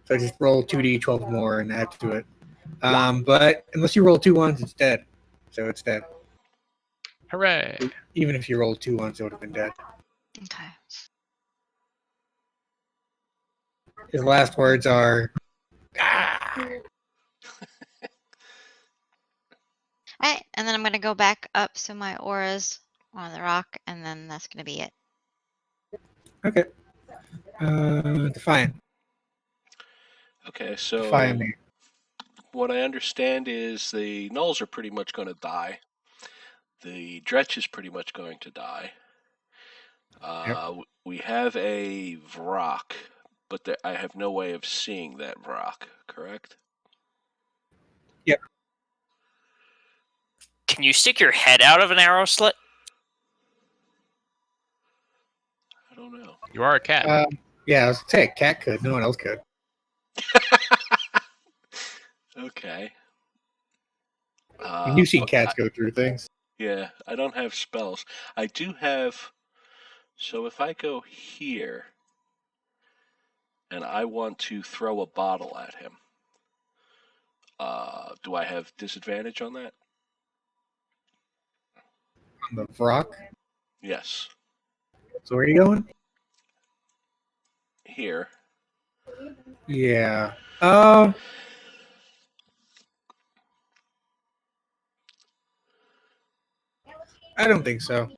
So just roll 2d12 more and add to it. But unless you roll 2 ones, it's dead. So it's dead. Hooray! Even if you rolled 2 ones, it would have been dead. okay. His last words are. Ah! Alright, and then I'm gonna go back up so my aura's on the rock, and then that's gonna be it. Okay. Defiant. Okay, so Defiant me. what I understand is the Nulls are pretty much going to die. The Dretch is pretty much going to die. We have a Vrock, but I have no way of seeing that Vrock, correct? Yep. Can you stick your head out of an arrow slit? I don't know. You are a cat. Yeah, I was gonna say a cat could. No one else could. Okay. You've seen but cats go through things. Yeah, I don't have spells. I do have. So if I go here and I want to throw a bottle at him, do I have disadvantage on that? On the Vrock. Yes. So where are you going? Here. Yeah. I don't think so.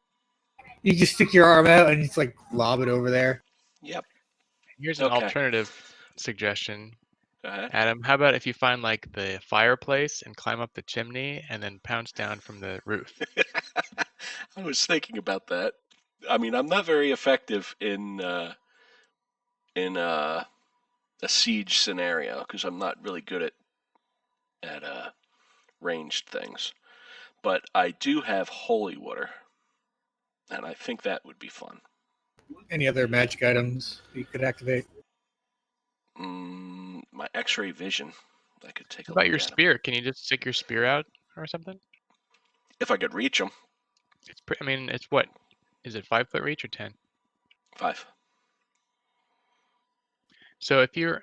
You just stick your arm out and just like lob it over there. Yep. Here's an okay. alternative suggestion. Go ahead. Adam, how about if you find like the fireplace and climb up the chimney and then pounce down from the roof? I was thinking about that. I mean, I'm not very effective in a siege scenario because I'm not really good at ranged things. But I do have holy water, and I think that would be fun. Any other magic items you could activate? My X-ray vision. I could take a How about look your at 'em. spear? Can you just stick your spear out or something? If I could reach them. It's I mean, it's what, Is it 5 foot reach or 10? 5. So if you're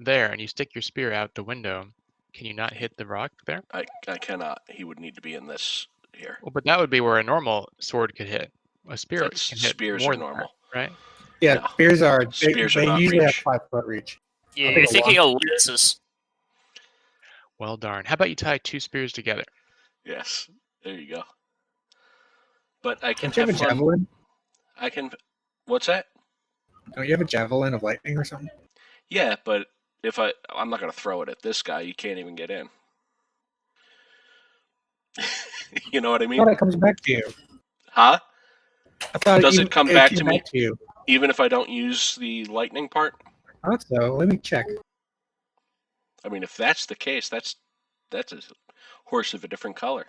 there and you stick your spear out the window, can you not hit the rock there? I cannot. He would need to be in this here. Well, but that would be where a normal sword could hit. A spear That's can hit spears more are than that, normal. right? Yeah, No. spears are Spears are they not usually reach. have 5 foot reach. Yeah, I'll you're take a thinking of lances. Well darn. How about you tie 2 spears together? Yes. There you go. But I can Don't you have have a fun. javelin? I can. What's that? Don't you have a javelin of lightning or something? Yeah, but if I'm not gonna throw it at this guy. You can't even get in. You know what I I mean? thought it comes back to you. Huh? I thought Does it come back to came me? back to you. Even if I don't use the lightning part? I thought so. Let me check. I mean, if that's the case, that's a horse of a different color.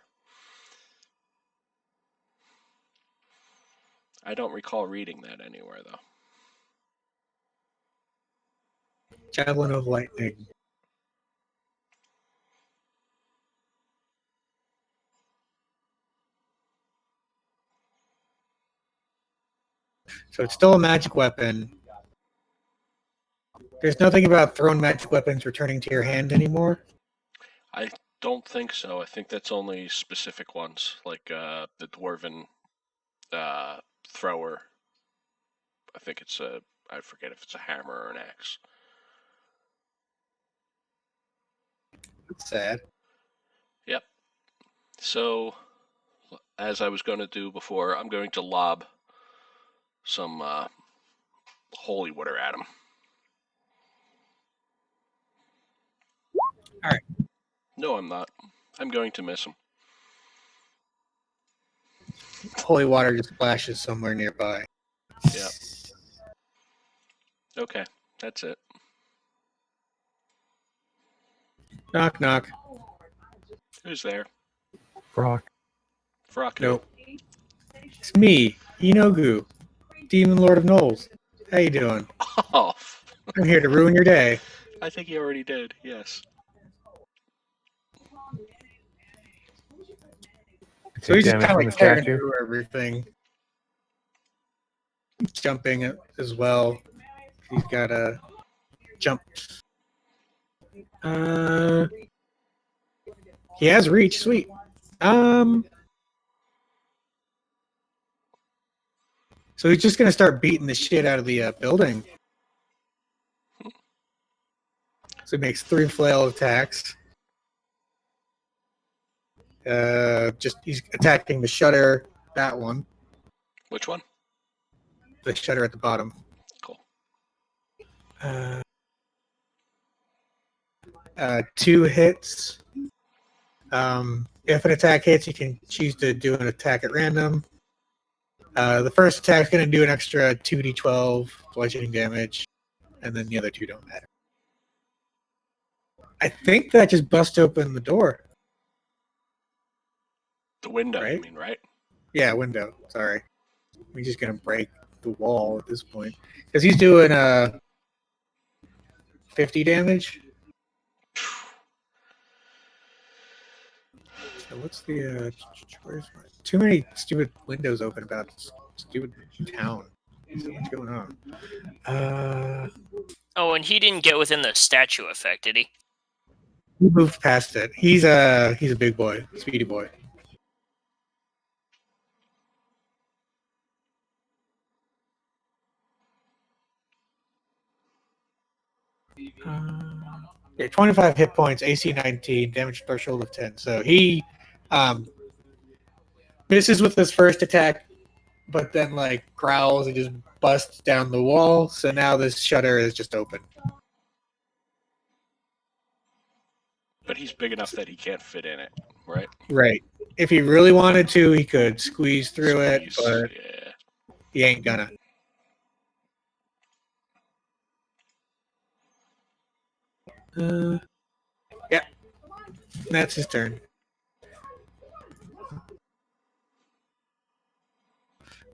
I don't recall reading that anywhere, though. Javelin of lightning. So it's still a magic weapon. There's nothing about thrown magic weapons returning to your hand anymore. I don't think so. I think that's only specific ones, like the dwarven thrower. I think it's I forget if it's a hammer or an axe. That's sad. Yep. So, as I was going to do before, I'm going to lob some holy water at him. All right. No, I'm not. I'm going to miss him. Holy water just splashes somewhere nearby. Yep. Okay, that's it. Knock, knock. Who's there? Brock. Frock. Nope. It's me, Inogu, Demon Lord of Knolls. How you doing? Oh, I'm here to ruin your day. I think he already did. Yes. So he's just Damage kind of from like the tearing statue. through everything. Jumping as well. He's got a jump. He has reach. Sweet. So he's just gonna start beating the shit out of the building. So he makes 3 flail attacks. He's attacking the shutter. That one. Which one? The shutter at the bottom. Cool. 2 hits. If an attack hits, you can choose to do an attack at random. The first attack is going to do an extra 2d12 bludgeoning damage, and then the other 2 don't matter. I think that just busts open the door. The window, you Right? mean, right? Yeah, window. Sorry. He's just going to break the wall at this point. Because he's doing 50 damage. So what's the where's too many stupid windows open about this stupid town. So what's going on? Oh, and he didn't get within the statue effect, did he? He moved past it. He's a big boy, speedy boy. Yeah, 25 hit points, AC 19, damage threshold of 10. So he misses with his first attack, but then like growls and just busts down the wall. So now this shutter is just open. But he's big enough that he can't fit in it, right? Right. If he really wanted to, he could squeeze through it, but Yeah. he ain't gonna. Yeah. That's his turn.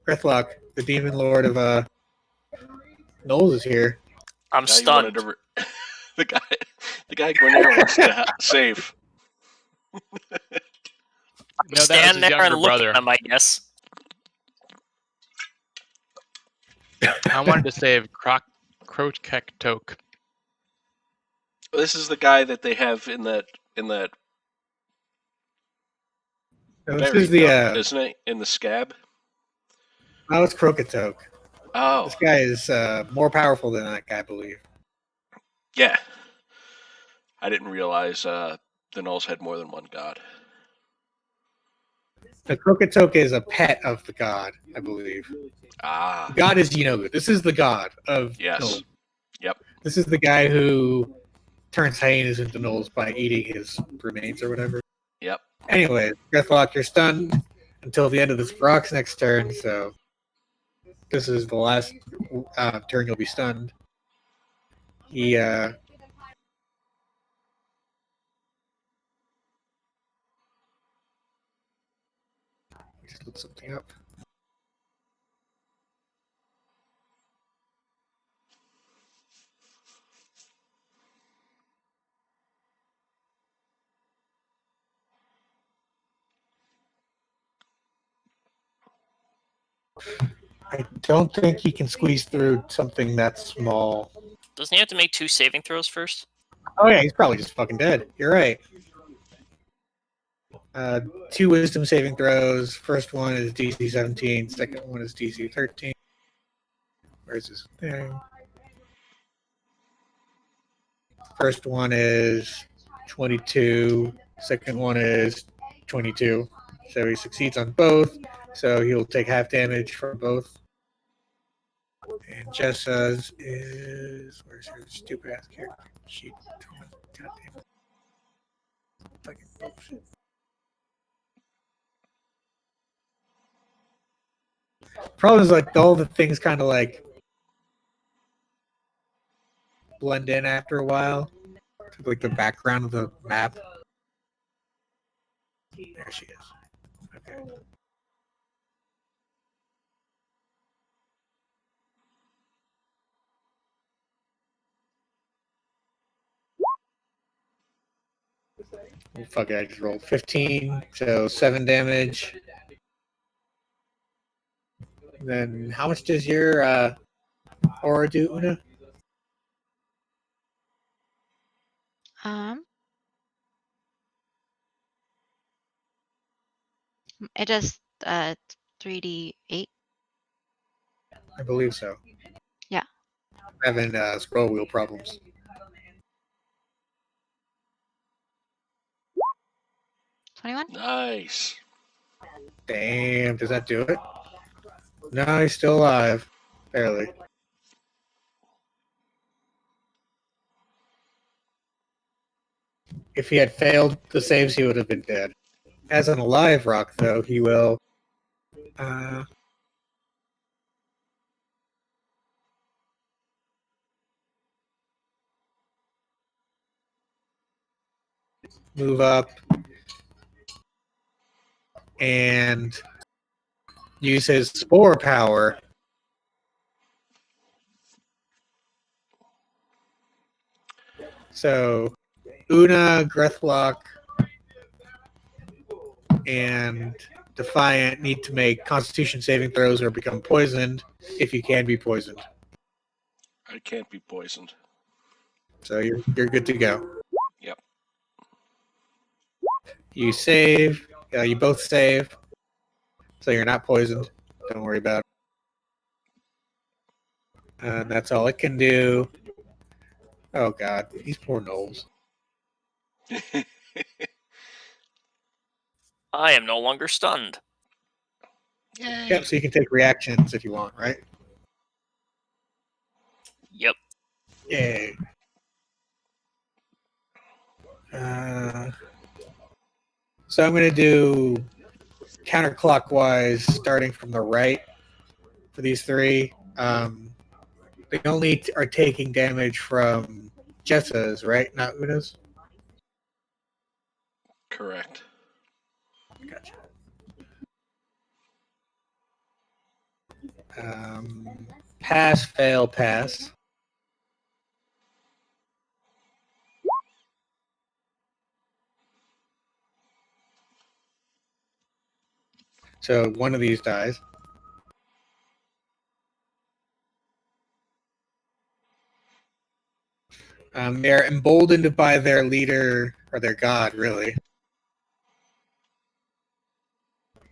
Grethlok, the demon lord of Knolls is here. I'm Now you wanted stunned. to the guy Ghuanaer wants to save. No, that was Stand his there younger and look brother. at him, I guess. I wanted to save Crokektok. This is the guy that they have in that So this berry is the dump, isn't it? In the scab. oh, it's Krokotok. Oh, This guy is more powerful than that guy, I believe. yeah. I didn't realize the Gnolls had more than one god. The Krokotok is a pet of the god, I believe. Ah, The god is Yinogu. This is the god of yes. Gnolls. Yep. This is the guy who turns hyenas into gnolls by eating his remains or whatever. Yep. Anyway, Grethlok, you're stunned until the end of this Brock's next turn, so this is the last turn you'll be stunned. He just look something up. I don't think he can squeeze through something that small. Doesn't he have to make 2 saving throws first? Oh yeah, he's probably just fucking dead. You're right. 2 wisdom saving throws. First one is DC 17. Second one is DC 13. Where's this thing? First one is 22. Second one is 22. So he succeeds on both. So he'll take half damage from both. And Jessa's is where's her stupid ass character? She goddamn fucking bullshit. Problem is like all the things kind of like blend in after a while to like the background of the map. There she is. Okay. Oh, fuck it, I just rolled 15, so 7 damage. Then how much does your aura do, Una? It does 3d8. I believe so. Yeah. Having scroll wheel problems. 21. Nice. Damn, does that do it? No, he's still alive. Barely. If he had failed the saves, he would have been dead. As an alive rock, though, he will move up and use his spore power so Unna, Grethlok, and Defiant need to make Constitution saving throws or become poisoned if you can be poisoned. I can't be poisoned. So you're good to go. Yep. You save. You both save. So you're not poisoned. Don't worry about it. And that's all it can do. Oh god, these poor gnolls. I am no longer stunned. Yay. Yep, so you can take reactions if you want, right? Yep. Yay. So I'm going to do counterclockwise, starting from the right for these 3. They only are taking damage from Jessa's, right? Not Una's? Correct. Gotcha. Pass, fail, pass. So one of these dies. They're emboldened by their leader, or their god, really,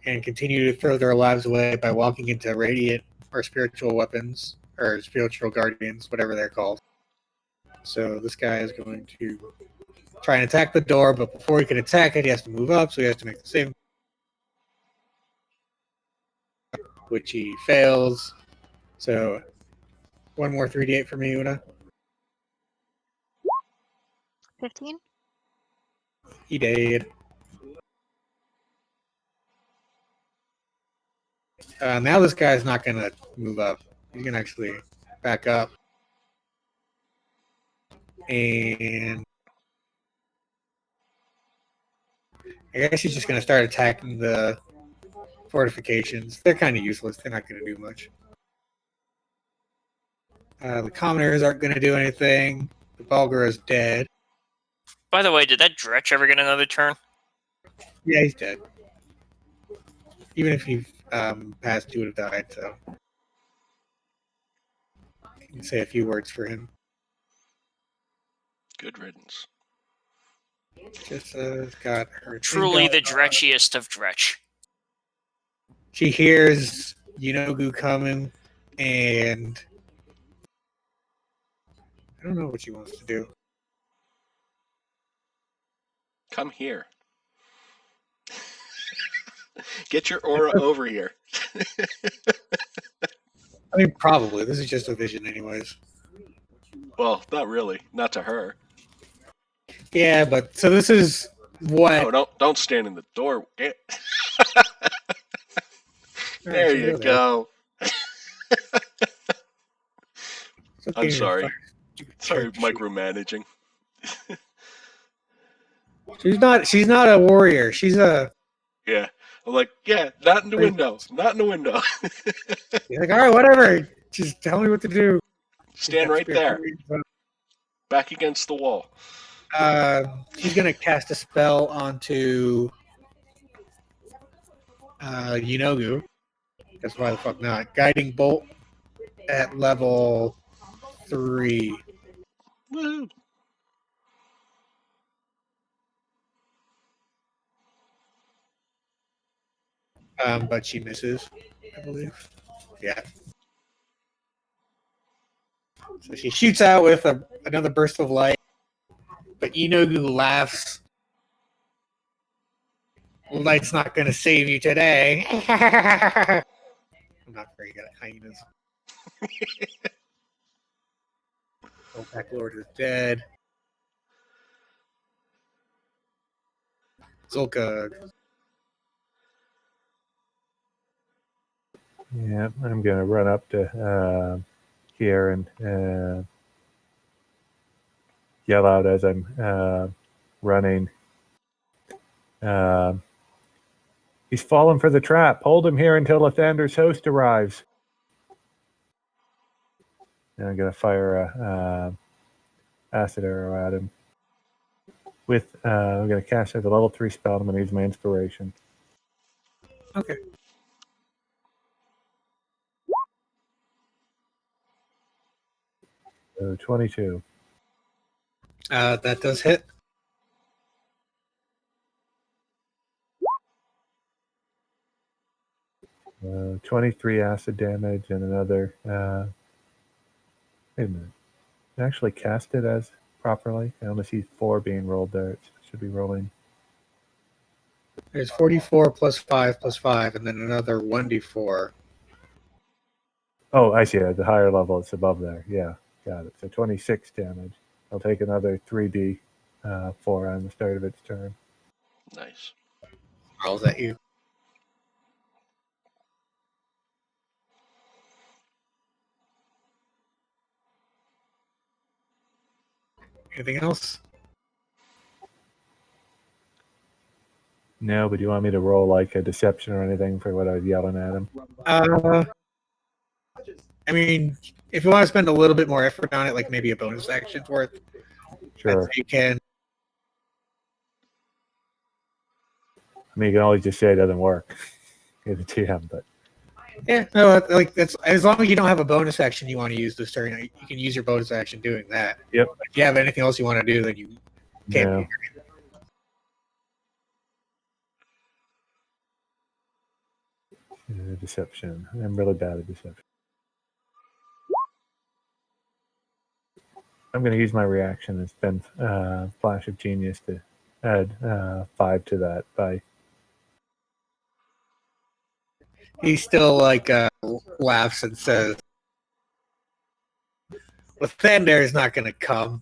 and continue to throw their lives away by walking into radiant or spiritual weapons, or spiritual guardians, whatever they're called. So this guy is going to try and attack the door, but before he can attack it, he has to move up, so he has to make the save, which he fails. So one more 3d8 for me, Una. 15? He did. Now this guy's not going to move up. He's going to actually back up. And I guess he's just going to start attacking the fortifications. They're kind of useless. They're not going to do much. The commoners aren't going to do anything. The Bulgar is dead. By the way, did that Dretch ever get another turn? Yeah, he's dead. Even if he passed, he would have died, so I can say a few words for him. Good riddance. Just got her. Truly the Dretchiest of Dretch. She hears Yunogu coming, and I don't know what she wants to do. Come here. Get your aura over here. I mean, probably. This is just a vision, anyways. Well, not really. Not to her. Yeah, but so this is what. No, don't stand in the door. There you go. I'm sorry. Sorry, micromanaging. She's not a warrior. She's a. Yeah. I'm like, yeah, not in the window. Not in the window. She's like, all right, whatever. Just tell me what to do. Stand right there. Back against the wall. She's gonna cast a spell onto Yunogu. That's why the fuck not. Guiding bolt at level 3. Woo. But she misses, I believe. Yeah. So she shoots out with another burst of light, but Yunogu laughs. Light's not going to save you today. I'm not very good at hyenas. Back Lord is dead. Xolkug. Yeah, I'm going to run up to here and yell out as I'm running. He's fallen for the trap. Hold him here until Lathander's host arrives. And I'm going to fire a acid arrow at him. I'm going to cast it as a level 3 spell. I'm going to use my inspiration. Okay. So 22. That does hit. Uh, 23 acid damage and another. Wait a minute. I actually cast it as properly. I only see 4 being rolled there. It should be rolling. There's 44 plus 5 plus 5, and then another 1d4. Oh, I see. At the higher level, it's above there. Yeah, got it. So 26 damage. I'll take another 3d4 on the start of its turn. Nice. Rolls at you. Anything else? No, but do you want me to roll like a deception or anything for what I was yelling at him? I mean, if you want to spend a little bit more effort on it, like maybe a bonus action's worth, Sure. you can. I mean, you can always just say it doesn't work. You're the TM, but Yeah, no, like that's as long as you don't have a bonus action you want to use this turn, you can use your bonus action doing that. Yep. But if you have anything else you want to do, then you can't. No. Deception. I'm really bad at deception. I'm going to use my reaction and spend Flash of Genius to add 5 to that by. He still like laughs and says, "Lathander is not going to come.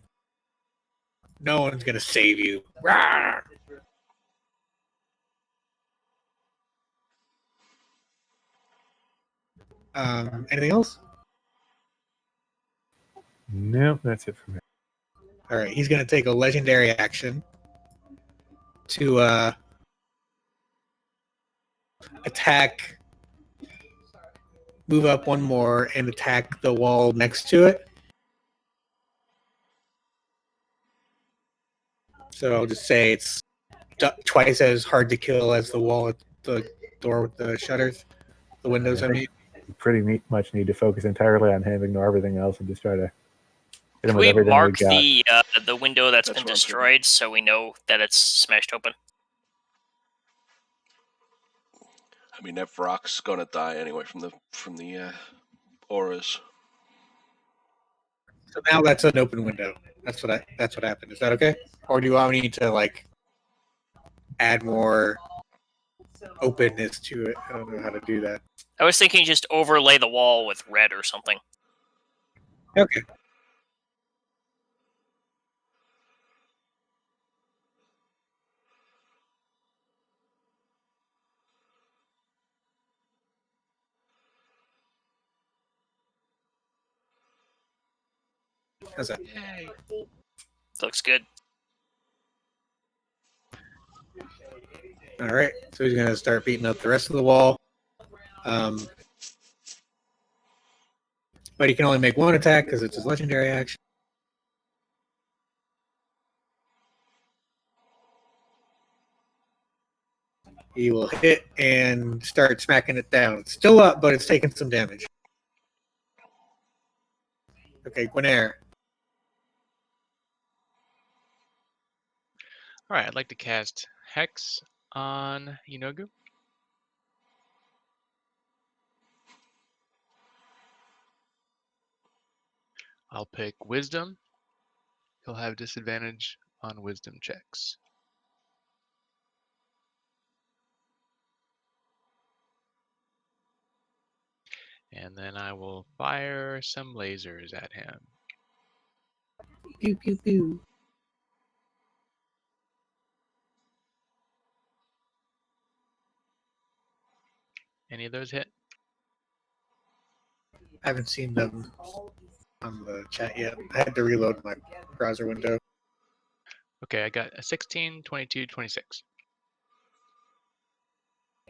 No one's going to save you." Rawr! Anything else? Nope, that's it for me. All right, he's going to take a legendary action to attack, move up one more, and attack the wall next to it. So I'll just say it's twice as hard to kill as the wall at the door with the shutters, the windows. I mean, You pretty much need to focus entirely on him, ignore everything else, and just try to hit him Can with we everything mark we got. the window that's That's been what I'm thinking. destroyed so we know that it's smashed open? I mean, that Vrock's gonna die anyway from the auras. so now that's an open window. That's what happened. Is that okay? Or do you want me to like add more openness to it? I don't know how to do that. I was thinking just overlay the wall with red or something. Okay. How's that? Looks good. All right. So he's gonna start beating up the rest of the wall. But he can only make one attack because it's his legendary action. He will hit and start smacking it down. It's still up, but it's taking some damage. Okay, Ghuanaer. All right, I'd like to cast Hex on Inogu. I'll pick Wisdom. He'll have disadvantage on Wisdom checks. And then I will fire some lasers at him. Pew, pew, pew. Any of those hit? I haven't seen them on the chat yet. I had to reload my browser window. Okay, I got a 16, 22, 26.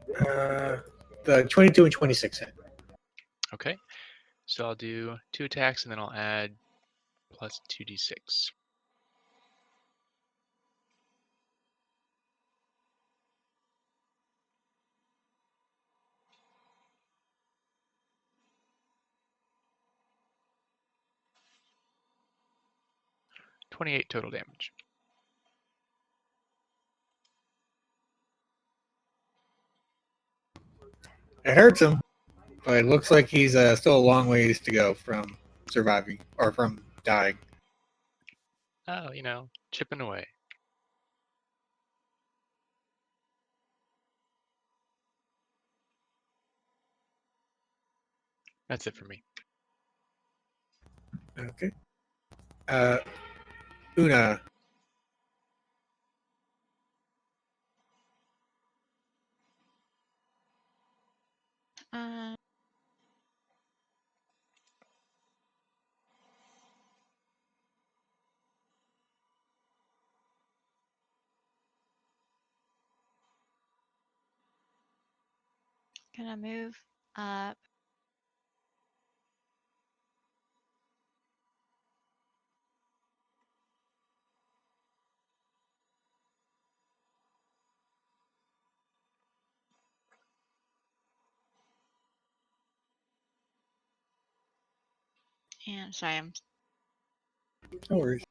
The 22 and 26 hit. Okay, so I'll do 2 attacks and then I'll add plus 2d6. $28 total damage. It hurts him, but it looks like he's still a long ways to go from surviving or from dying. Oh, chipping away. That's it for me. Okay. Unna. Uh, gonna move up. And sorry, I'm No worries.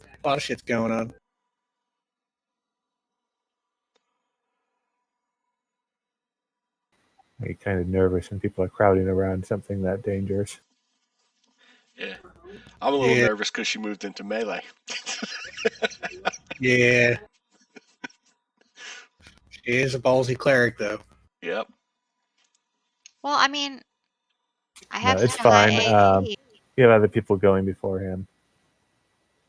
A lot of shit's going on. I get kind of nervous when people are crowding around something that dangerous. Yeah. I'm a little Yeah. nervous because she moved into melee. Yeah. She is a ballsy cleric, though. Yep. well. I mean, I No, have it's such a high fine. AC. You have other people going before him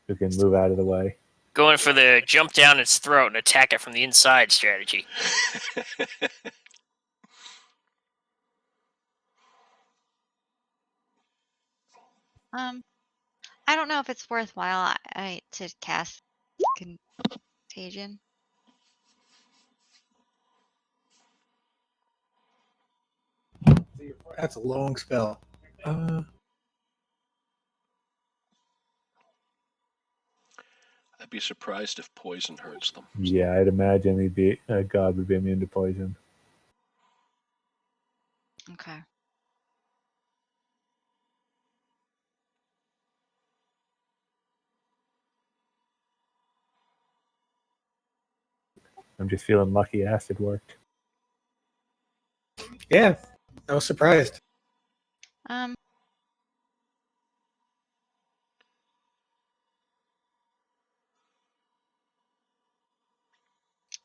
who can move out of the way. Going for the jump down its throat and attack it from the inside strategy. I don't know if it's worthwhile to cast contagion. That's a long spell. I'd be surprised if poison hurts them. Yeah, I'd imagine he'd be God would be immune to poison. Okay. I'm just feeling lucky acid worked. Yeah. I was surprised.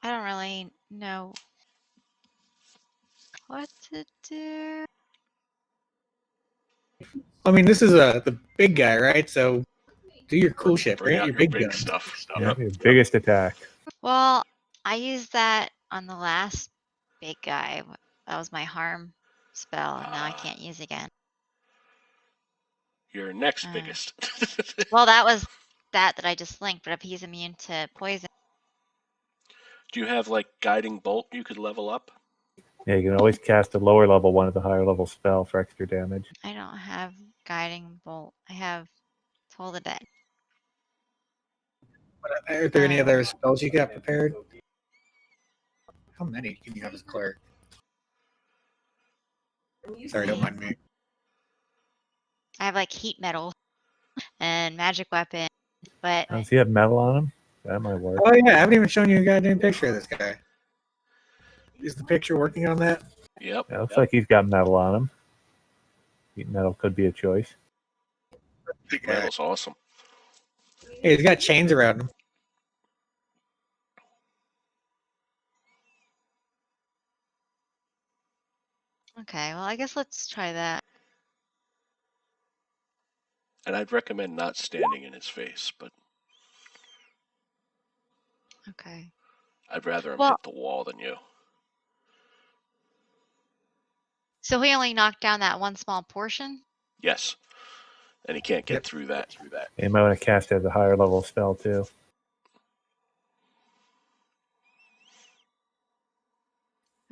I don't really know what to do. I mean, this is the big guy, right? So do your cool shit. Bring Bring out out your your big big gun. stuff. Yeah, your biggest attack. Well, I used that on the last big guy. That was my harm spell, and now I can't use again. Your next Uh. biggest. Well, that was that I just linked, but if he's immune to poison, Do you have like guiding bolt you could level up? Yeah, you can always cast a lower level one of the higher level spell for extra damage. I don't have guiding bolt. I have Toll the Dead. Are there any other spells you got prepared? How many can you have as a cleric? Sorry, don't mind me. I have like heat metal and magic weapon, but Does he have metal on him? That might work. Oh yeah, I haven't even shown you a goddamn picture of this guy. Is the picture working on that? Yep. Yeah, looks like he's got metal on him. Heat metal could be a choice. Metal's awesome. Yeah, he's got chains around him. okay, well, I guess let's try that. And I'd recommend not standing in his face, but Okay. I'd rather him Well- hit the wall than you. So he only knocked down that one small portion? Yes. And he can't get Yep. through that. You might want to cast it as a higher level spell too.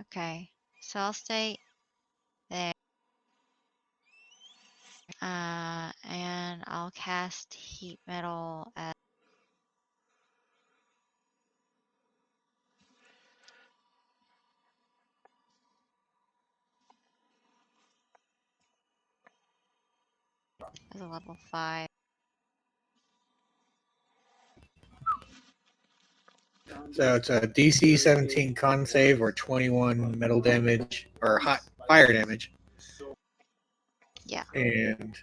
Okay. So I'll stay there. And I'll cast heat metal as a level 5. So it's a DC 17 con save or 21 metal damage or hot fire damage. Yeah. And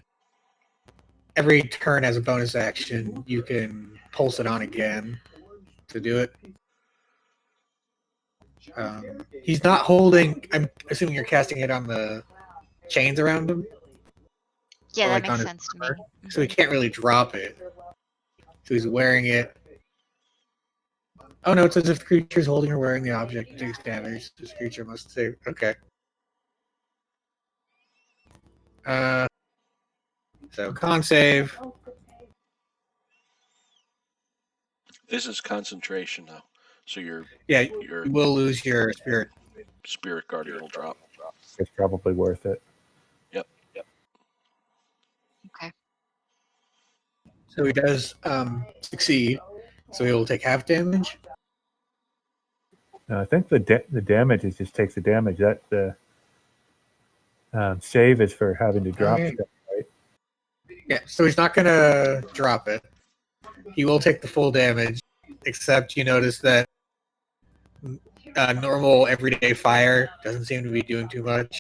every turn as a bonus action, you can pulse it on again to do it. He's not holding. I'm assuming you're casting it on the chains around him, Yeah, Or that like makes on his sense to me. armor. so he can't really drop it. So he's wearing it. Oh no, it says if the creature is holding or wearing the object, it takes damage. This creature must save. Okay. So con save. This is concentration though. So your Yeah, you will lose your spirit. spirit guardian will drop. It's probably worth it. Yep. Okay. So he does succeed. So he will take half damage. I think the damage is just takes the damage. That the save is for having to drop Okay. stuff, right? Yeah, so he's not gonna drop it. He will take the full damage, except you notice that normal everyday fire doesn't seem to be doing too much.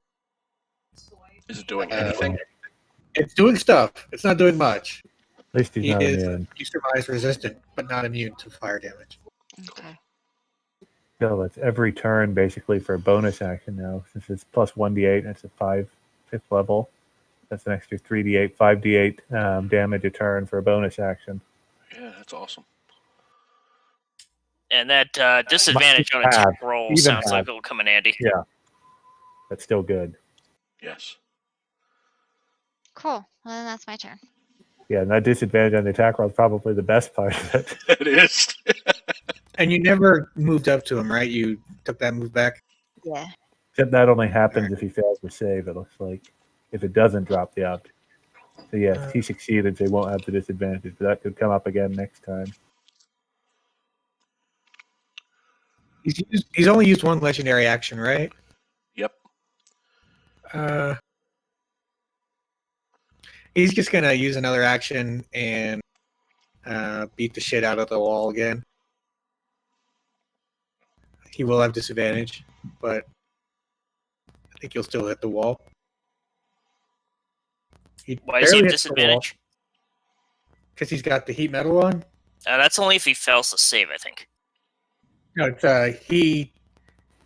Is it doing anything? It's doing stuff. It's not doing much. At least he's He not is immune. he survives resistant, but not immune to fire damage. Okay. So that's every turn basically for a bonus action now. Since it's plus 1d8 and it's a 5th level, that's an extra 3d8, 5d8 damage a turn for a bonus action. Yeah, that's awesome. And that disadvantage on have, attack roll even sounds like have. it'll come in handy. Yeah, that's still good. Yes. Cool. Well, then that's my turn. Yeah, and that disadvantage on the attack roll is probably the best part of it. It is. And you never moved up to him, right? You took that move back. Yeah. Except that only happens if he fails to save, it looks like. If it doesn't drop the object. So yes, if he succeeded, they won't have the disadvantage, but that could come up again next time. He's only used one legendary action, right? Yep. He's just gonna use another action and beat the shit out of the wall again. He will have disadvantage, but I think he'll still hit the wall. Why is he at disadvantage? Because he's got the heat metal on. That's only if he fails to save, I think. No, it's he.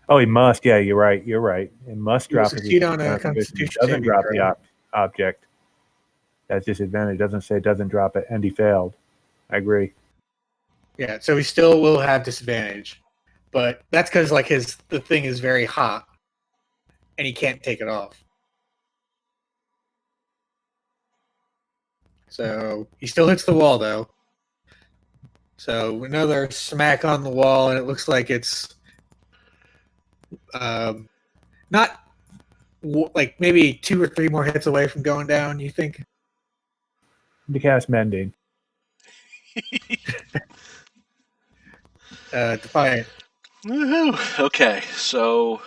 Oh, he must. Yeah, you're right. You're right. It must He will drop if succeed he on a Constitution. Constitution It doesn't saving drop throw. the object. That's disadvantage. It doesn't say it doesn't drop it, and he failed. I agree. Yeah, so he still will have disadvantage, but that's because like the thing is very hot, and he can't take it off. So he still hits the wall though. So another smack on the wall, and it looks like it's not like maybe 2 or 3 more hits away from going down. You think? To cast Mending. Defiant. Woohoo! Okay, so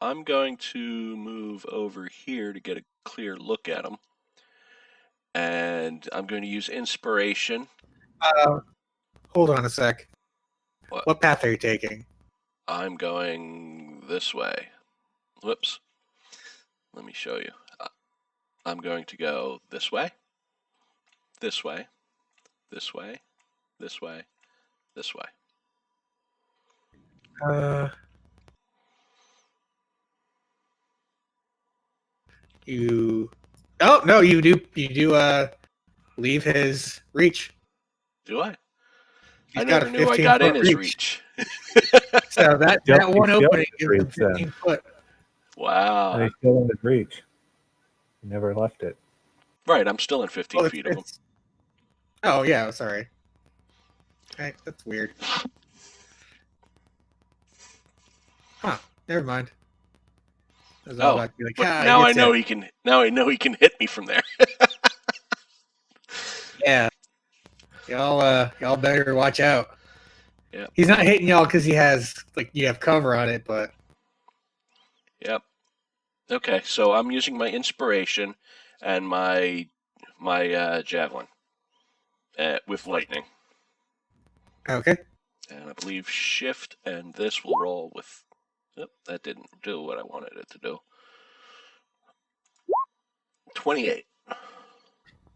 I'm going to move over here to get a clear look at him. And I'm going to use inspiration. Hold on a sec. What path are you taking? I'm going this way. Whoops. Let me show you. I'm going to go this way, this way, this way, this way, this way. You. Oh no! You do leave his reach. Do I? He's I got never a knew I 15 got in foot his reach. reach. So that one Still opening in gives him reach, then. 15 foot. And Wow. he's still in his reach. He never left it. Right, I'm still in 15 Oh, feet of him. Oh yeah, sorry. Okay, that's weird. Huh? Never mind. I was all about to be like, But "Ah, now he I gets know it." he can. Now I know he can hit me from there. Yeah. Y'all better watch out. Yep. He's not hitting y'all because he has you have cover on it, but Yep. Okay, so I'm using my inspiration and my javelin with lightning, okay. and I believe shift and this will roll with. Yep, that didn't do what I wanted it to do. 28.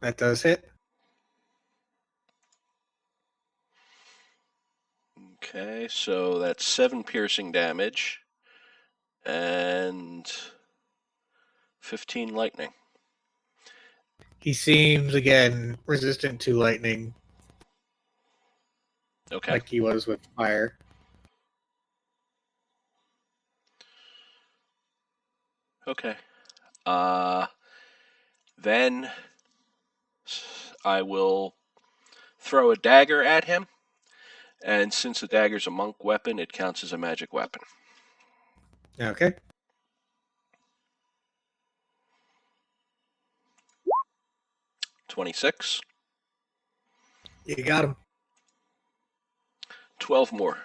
That does hit. Okay, so that's 7 piercing damage and 15 lightning. He seems again resistant to lightning, Okay. like he was with fire. Okay. Then I will throw a dagger at him, and since the dagger's a monk weapon, it counts as a magic weapon. Okay. $26. You got him. 12 more.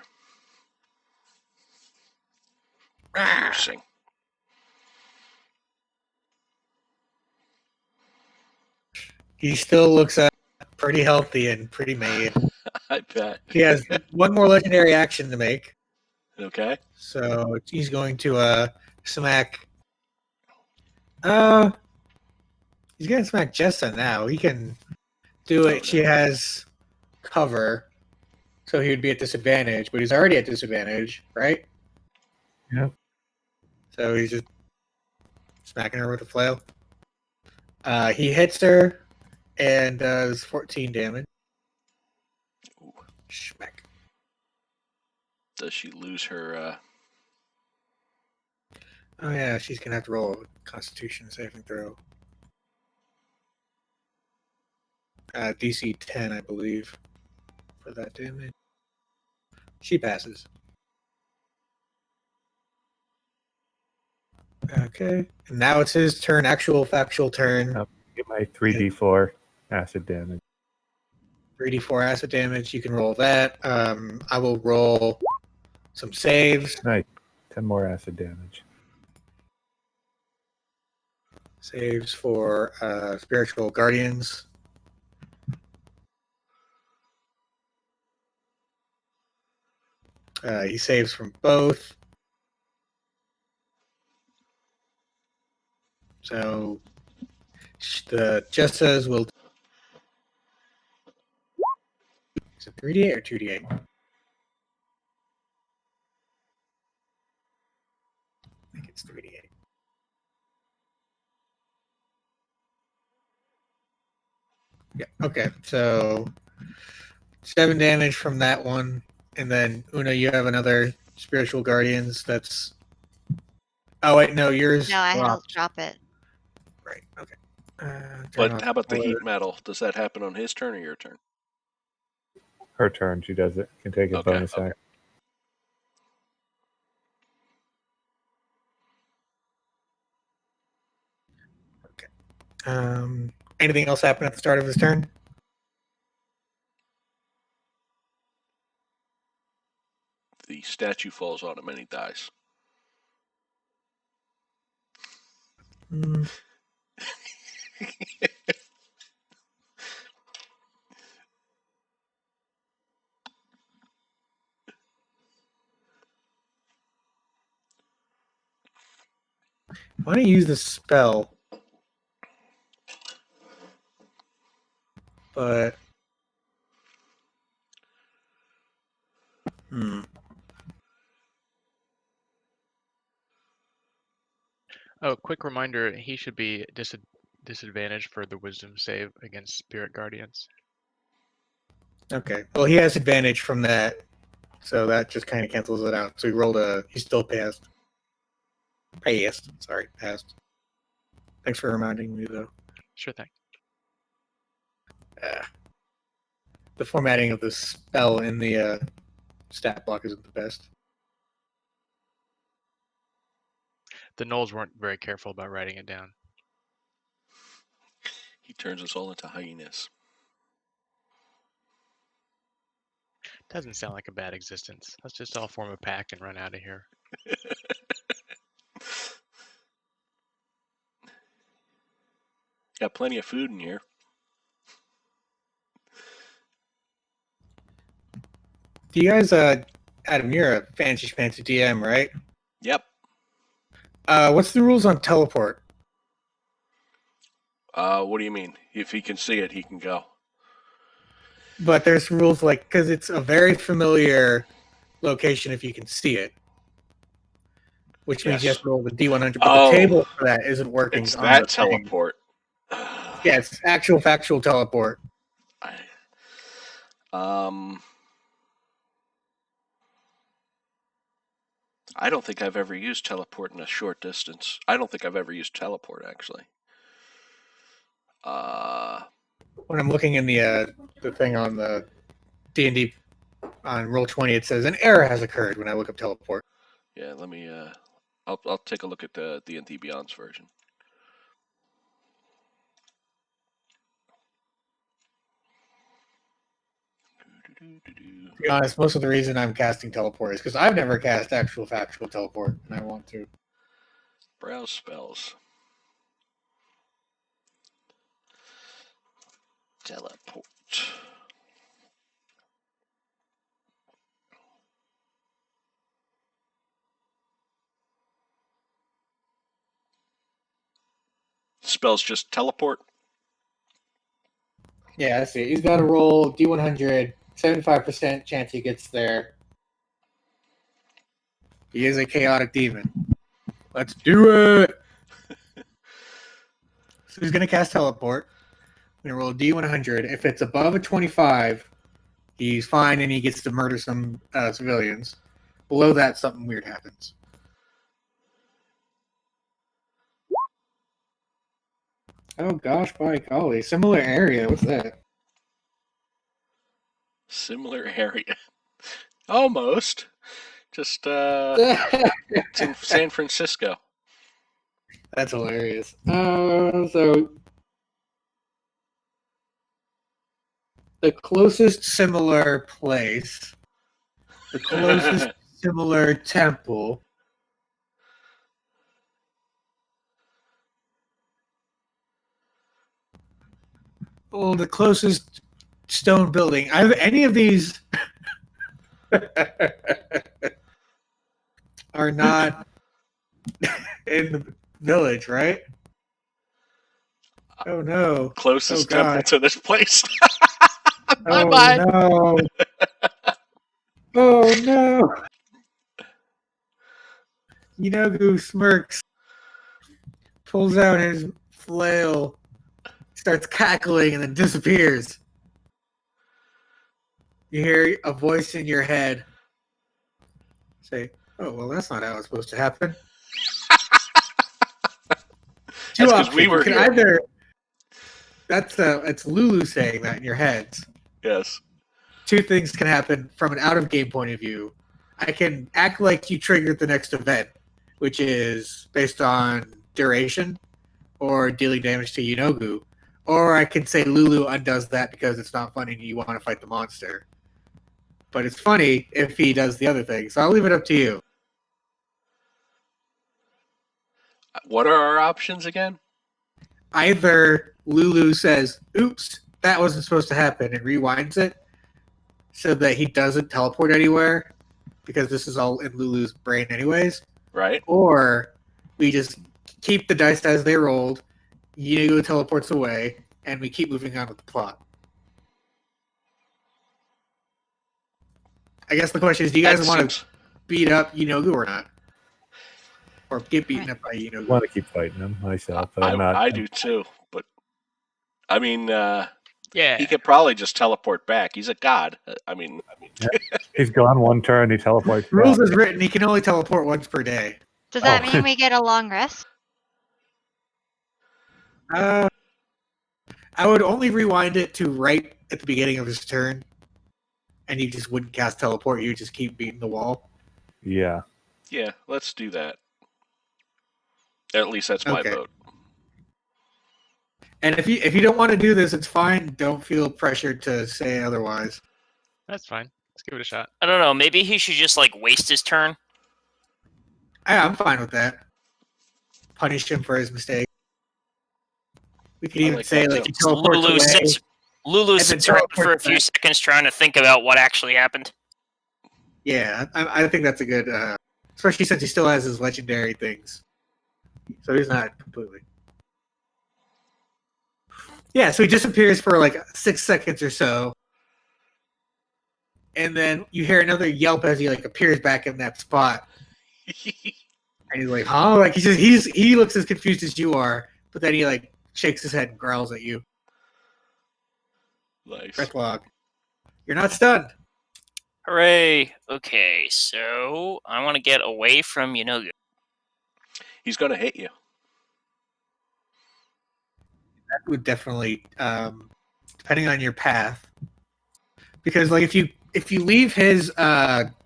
Piercing. He still looks pretty healthy and pretty made. I bet. He has one more legendary action to make, Okay. so he's going to smack. He's gonna smack Jessa now. He can do it. Oh, She no. has cover, so he would be at disadvantage, but he's already at disadvantage, right? Yep. So he's just smacking her with a flail. He hits her and does 14 damage. Ooh. Schmack. Does she lose her? Oh yeah, she's gonna have to roll a Constitution saving throw. DC 10, I believe, for that damage. She passes. Okay, and now it's his turn. Actual factual turn. Yep. Get my 3d4 acid damage. 3d4 acid damage. You can roll that. I will roll some saves. Nice. 10 more acid damage. Saves for spiritual guardians. He saves from both. So the Jessas will. Is it 3d8 or 2d8? I think it's 3d8. Yeah. Okay. So 7 damage from that one, and then Unna, you have another spiritual guardians. That's. Oh wait, no, yours. No, I had to dropped. drop it. Right. Okay. Turn But off how about the color. heat metal? Does that happen on his turn or your turn? Her turn, she does it. Can take a Okay, bonus okay. action. Anything else happen at the start of his turn? The statue falls on him and he dies. Hmm. Why don't you use the spell? But Oh, quick reminder, he should be disadvantaged for the wisdom save against spirit guardians. okay. Well, he has advantage from that, so that just kind of cancels it out. So he still passed. Sorry, passed. Thanks for reminding me, though. Sure thing. The formatting of the spell in the stat block isn't the best. The Knolls weren't very careful about writing it down. He turns us all into hyenas. Doesn't sound like a bad existence. Let's just all form a pack and run out of here. Got plenty of food in here. Do you guys, Adam, you're a fancy DM, right? Yep. What's the rules on teleport? What do you mean? If he can see it, he can go. But there's rules because it's a very familiar location if you can see it. Which means you have to roll the D100, but the table for that isn't working. It's on that the thing. teleport. Yeah, it's actual factual teleport. I don't think I've ever used teleport in a short distance. I don't think I've ever used teleport, actually. When I'm looking in the thing on the D&D on Roll20, it says an error has occurred when I look up teleport. Yeah, let me. I'll take a look at the D&D Beyond's version. To be honest, most of the reason I'm casting teleport is because I've never cast actual factual teleport, and I want to. Browse spells. Teleport. Spell's just teleport. Yeah, I see. He's got to roll D100, 75% chance he gets there. He is a chaotic demon. Let's do it! So he's going to cast teleport. I'm going to roll D100. If it's above a 25, he's fine and he gets to murder some civilians. Below that, something weird happens. Oh gosh, by golly. Similar area. What's that? Similar area. Almost. Just it's in San Francisco. That's hilarious. So the closest similar place, the closest similar temple. Well, the closest stone building. Have any of these are not in the village, right? Oh no! Closest Oh, temple God. to this place. Oh Bye-bye. no! Oh no! Yinogu smirks, pulls out his flail, starts cackling, and then disappears. You hear a voice in your head say, "Oh well, that's not how it's supposed to happen." Two That's 'cause options. we were You can here. either it's Lulu saying that in your heads. Yes. Two things can happen from an out of game point of view. I can act like you triggered the next event, which is based on duration or dealing damage to Yinogu. Or I can say Lulu undoes that because it's not funny and you want to fight the monster. But it's funny if he does the other thing. So I'll leave it up to you. What are our options again? Either Lulu says, "Oops, that wasn't supposed to happen," and rewinds it so that he doesn't teleport anywhere because this is all in Lulu's brain anyways. Right. Or we just keep the dice as they rolled, Yinogu teleports away, and we keep moving on with the plot. I guess the question is, do you guys want to beat up Yinogu or not? Or get beaten up by I Yinogu? want to keep fighting him myself, but I'm not. I do too, but I mean, Yeah. he could probably just teleport back. He's a god. I mean, He's gone one turn. He teleports. Rules back. is written, he can only teleport once per day. Does that Oh. mean we get a long rest? I would only rewind it to right at the beginning of his turn, and you just wouldn't cast teleport. You would just keep beating the wall. Yeah. yeah, let's do that. At least that's my Okay. vote. And if you don't want to do this, it's fine. Don't feel pressured to say otherwise. That's fine. Let's give it a shot. I don't know. Maybe he should just like waste his turn. I'm fine with that. Punish him for his mistake. We could I even like say that like too. he teleports Lulu away. sits. Lulu And then sits around for a teleports few back. seconds trying to think about what actually happened. Yeah, I think that's a good, especially since he still has his legendary things. So he's not completely. Yeah, so he disappears for like 6 seconds or so. And then you hear another yelp as he like appears back in that spot. And he's like, huh? Like he looks as confused as you are, but then he like shakes his head and growls at you. Nice. Grethlok, you're not stunned. Hooray! Okay, so I want to get away from Yinogu. He's gonna hit you. That would definitely, depending on your path, because like if you leave his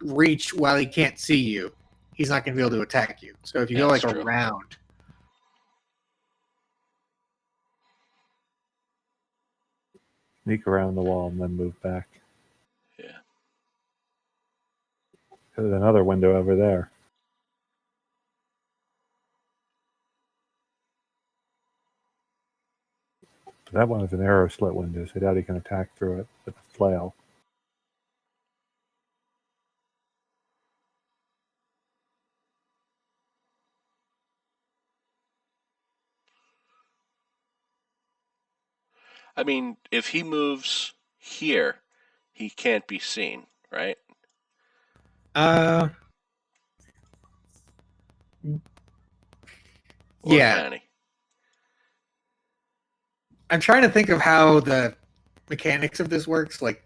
reach while he can't see you, he's not going to be able to attack you. So if you Yeah, go like that's true. around, Sneak around the wall and then move back. Yeah. There's another window over there. That one is an arrow slit window, so I doubt he can attack through it with a flail. I mean, if he moves here, he can't be seen, right? Or Yeah. can he? I'm trying to think of how the mechanics of this works. Like,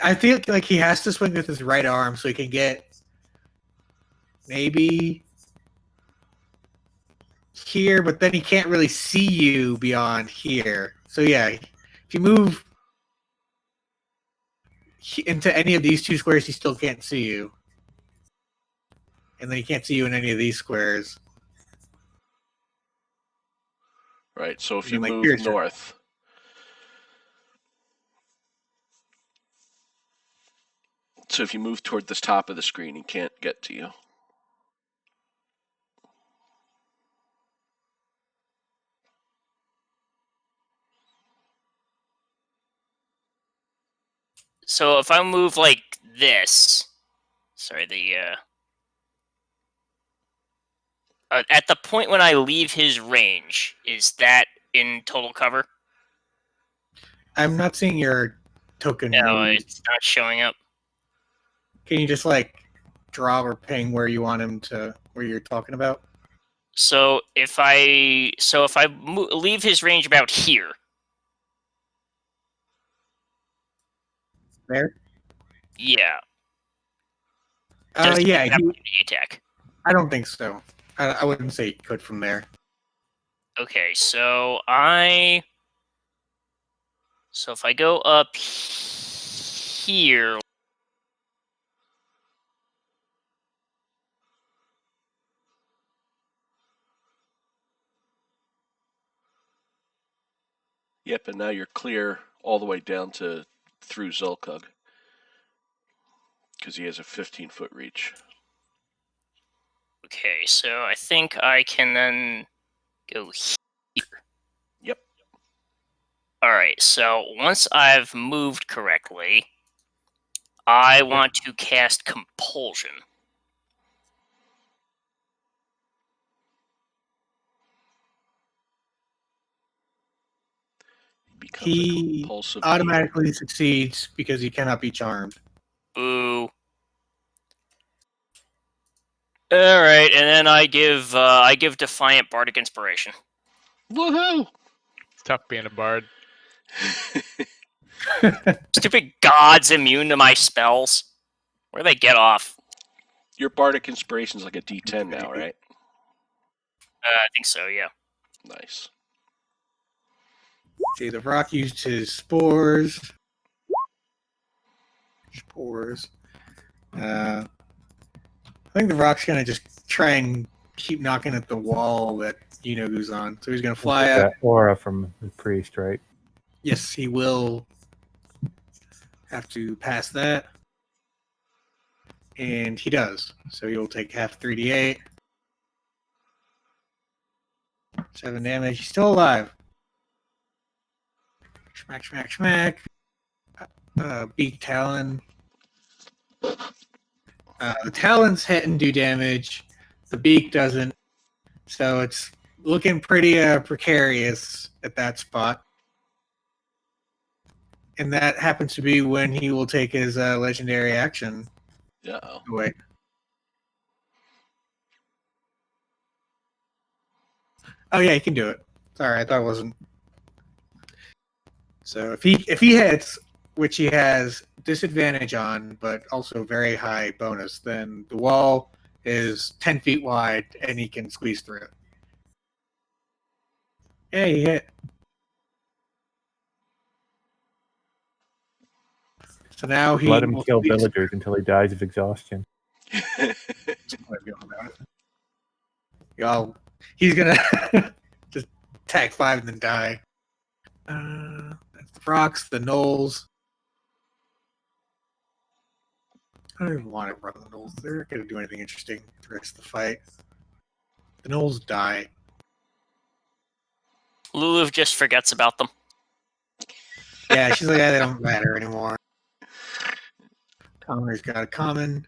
I feel like he has to swing with his right arm so he can get maybe here, but then he can't really see you beyond here. So yeah, if you move into any of these two squares, he still can't see you. And then he can't see you in any of these squares. Right, so if And you then, like, move here's your- north, so if you move toward the top of the screen, he can't get to you. So if I move like this, sorry, at the point when I leave his range, is that in total cover? I'm not seeing your token. No, move. it's not showing up. Can you just like draw or ping where you want him to, where you're talking about? So if I leave his range about here, There? yeah, does he Yeah. have an opportunity attack? I don't think so. I wouldn't say he could from there. Okay, so if I go up here, Yep, and now you're clear all the way down to through Xolkug. Because he has a 15-foot reach. okay, so I think I can then go here. Yep. Alright, so once I've moved correctly, I want to cast Compulsion. Becomes a He compulsive automatically succeeds because he cannot be charmed. Boo. Alright, and then I give Defiant Bardic Inspiration. Woohoo! It's tough being a bard. Stupid gods immune to my spells. Where do they get off? Your bardic inspiration's like a D10 now, right? I think so, yeah. Nice. See, the rock used his spores. I think the rock's gonna just try and keep knocking at the wall that Yunogu's on. So he's gonna fly up. That aura from the priest, right? Yes, he will have to pass that. And he does. So he'll take half 3d8. 7 damage. He's still alive. Smack, smack, smack. Beak Talon. The Talons hit and do damage. The beak doesn't. So it's looking pretty precarious at that spot. And that happens to be when he will take his legendary action Uh-oh. away. Oh yeah, he can do it. Sorry, I thought it wasn't. So if he hits, which he has disadvantage on, but also very high bonus, then the wall is 10 feet wide and he can squeeze through it. Yeah, he hit. So now he Let him will kill squeeze- villagers until he dies of exhaustion. Y'all, he's gonna just attack 5 and then die. That's the rocks, the gnolls. I don't even want to run the gnolls. They're not gonna do anything interesting the rest of the fight. The gnolls die. Lulu just forgets about them. Yeah, she's like, they don't matter anymore. Connor's got a common.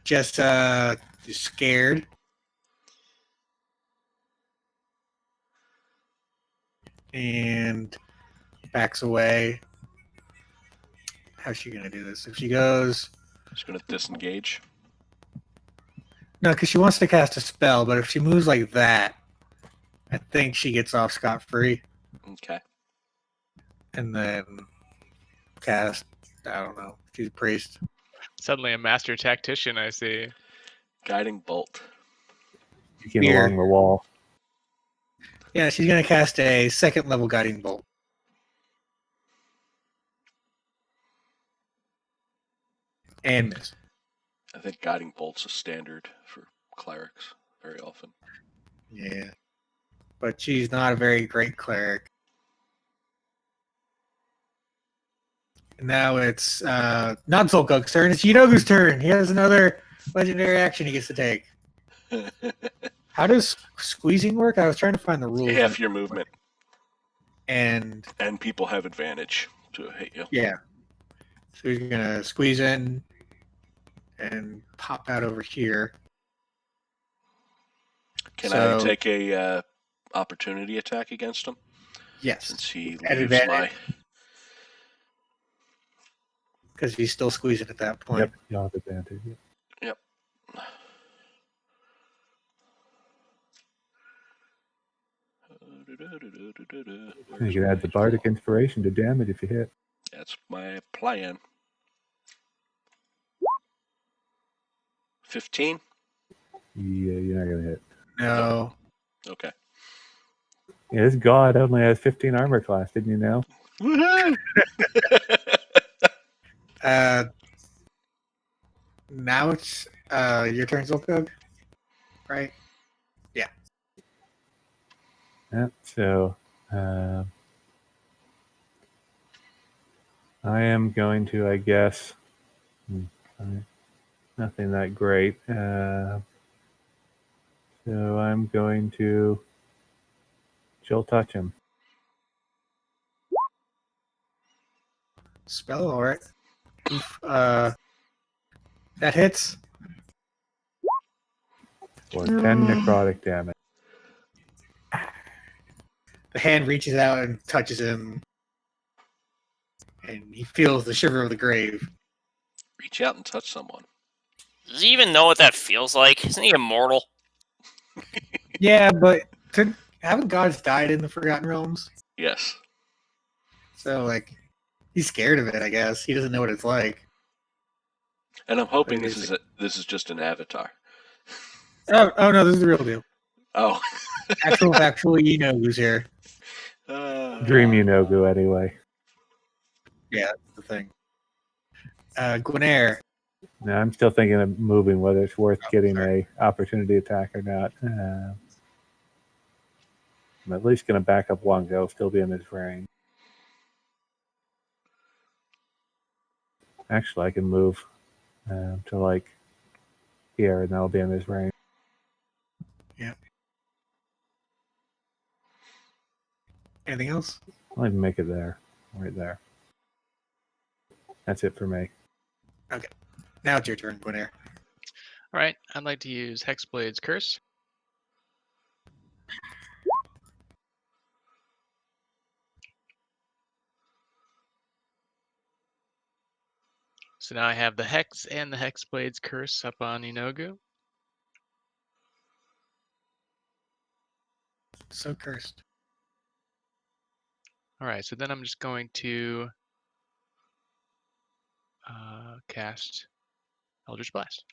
Just scared. And backs away. How's she gonna do this? If she goes, She's going to disengage. no, because she wants to cast a spell, but if she moves like that, I think she gets off scot-free. Okay. And then cast, I don't know, she's a priest. Suddenly a master tactician, I see. Guiding bolt. Peeking Weird. along the wall. Yeah, she's gonna cast a second level guiding bolt. And miss. I think guiding bolt's a standard for clerics very often. Yeah. But she's not a very great cleric. And now it's not Xolkug's turn, it's Yinogu's turn. He has another legendary action he gets to take. How does squeezing work? I was trying to find the rules. Half your movement, And people have advantage to hit you. yeah. So he's gonna squeeze in and pop out over here. Can So- I take a opportunity attack against him? Yes. Since he At leaves my... advantage. Because he's still squeezing at that point. Yep, you have advantage. Yep. Yep. You can add the bardic inspiration to damage if you hit. That's my plan. 15? Yeah, you're not gonna hit. No. Okay. Yeah, this god only has 15 armor class, didn't you know? Woohoo! Now it's your turn, Xolkug. Right? Yeah, so I am going to, I guess, nothing that great. So I'm going to chill touch him. Spell, alright. That hits. For 10 necrotic damage. The hand reaches out and touches him. And he feels the shiver of the grave. Reach out and touch someone. Does he even know what that feels like? Isn't he immortal? Yeah, but haven't gods died in the Forgotten Realms? Yes. So, like, he's scared of it, I guess. He doesn't know what it's like. And I'm hoping Maybe this is just an avatar. Oh no, this is the real deal. Oh. Actual, you know who's here. Dream Yinogu anyway. Yeah, that's the thing. Ghuanaer. Now I'm still thinking of moving, whether it's worth getting sorry. a opportunity attack or not. I'm at least going to back up one, go still be in his range. Actually, I can move to like here, and that'll be in his range. Anything else? I'll even make it there, right there. That's it for me. Now it's your turn, Ghuanaer. All right, I'd like to use Hexblade's Curse. So now I have the Hex and the Hexblade's Curse up on Yinogu. So cursed. All right, so then I'm just going to cast Eldritch Blast.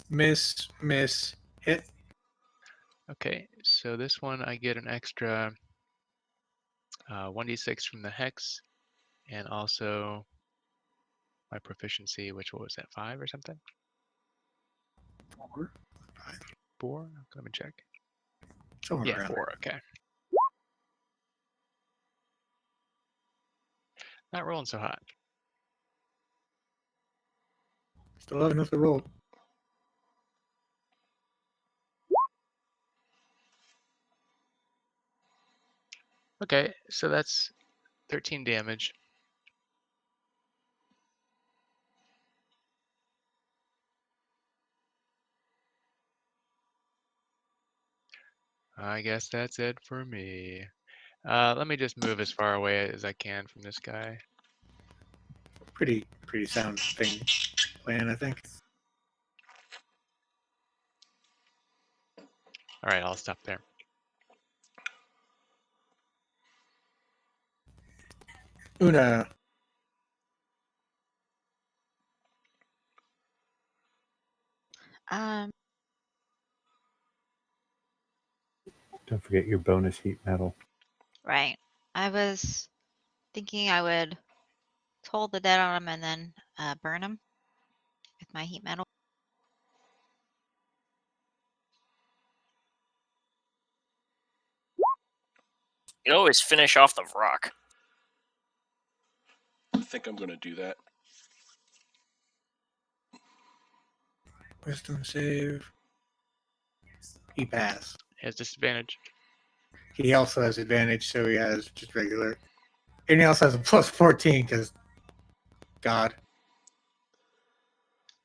Miss, hit. Okay, so this one I get an extra 1d6 from the Hex, and also my proficiency, which was at 5 or something? 4. 4? Let me check. Somewhere Yeah, around 4, okay. Not rolling so hot. Still have enough to roll. Okay, so that's 13 damage. I guess that's it for me. Let me just move as far away as I can from this guy. Pretty sound plan, I think. All right, I'll stop there. Unna. Don't forget your bonus heat metal. Right. I was thinking I would toll the dead on him and then burn him with my heat metal. You can always finish off the rock. I think I'm going to do that. Wisdom save. He passed. He has disadvantage. He also has advantage, so he has just regular. And he also has a plus 14 because God.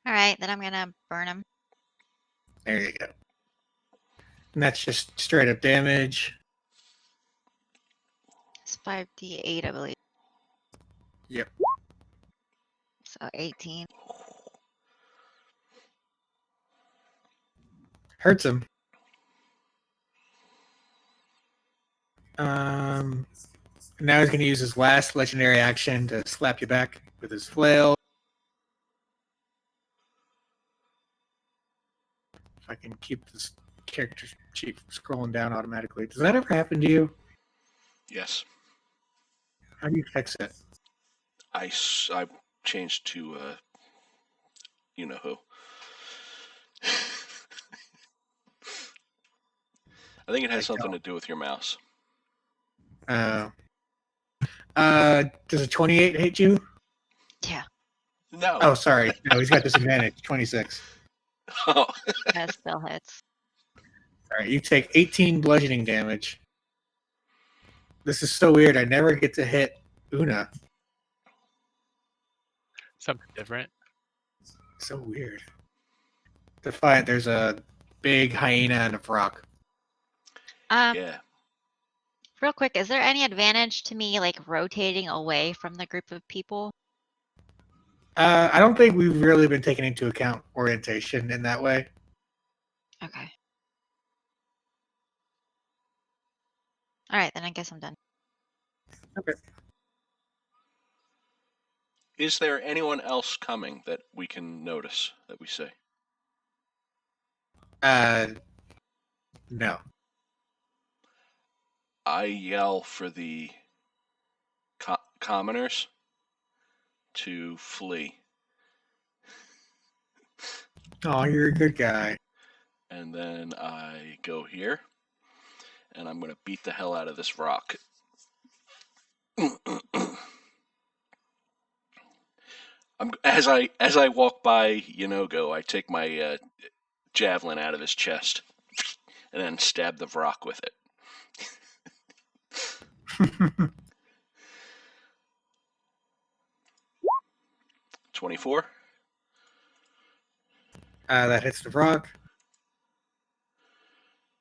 All right, then I'm gonna burn him. There you go. And that's just straight up damage. It's 5d8, I believe. Yep. So 18. Hurts him. Now he's going to use his last legendary action to slap you back with his flail. If I can keep this character sheet scrolling down automatically. Does that ever happen to you? Yes. How do you fix it? I changed to, you know who. I think it has something to do with your mouse. Does a 28 hit you? Yeah, No. Oh, sorry. No, he's got disadvantage. 26. Oh. that still hits. All right, you take 18 bludgeoning damage. This is so weird. I never get to hit Unna. Something different. So weird. Defiant, there's a big hyena and a rock. Yeah. Real quick, is there any advantage to me like rotating away from the group of people? I don't think we've really been taking into account orientation in that way. Okay. All right, then I guess I'm done. Okay. Is there anyone else coming that we can notice, that we see? No. I yell for the commoners to flee. Oh, you're a good guy. And then I go here, and I'm going to beat the hell out of this rock. As I walk by Yanogo, I take my javelin out of his chest and then stab the rock with it. 24. That hits the rock.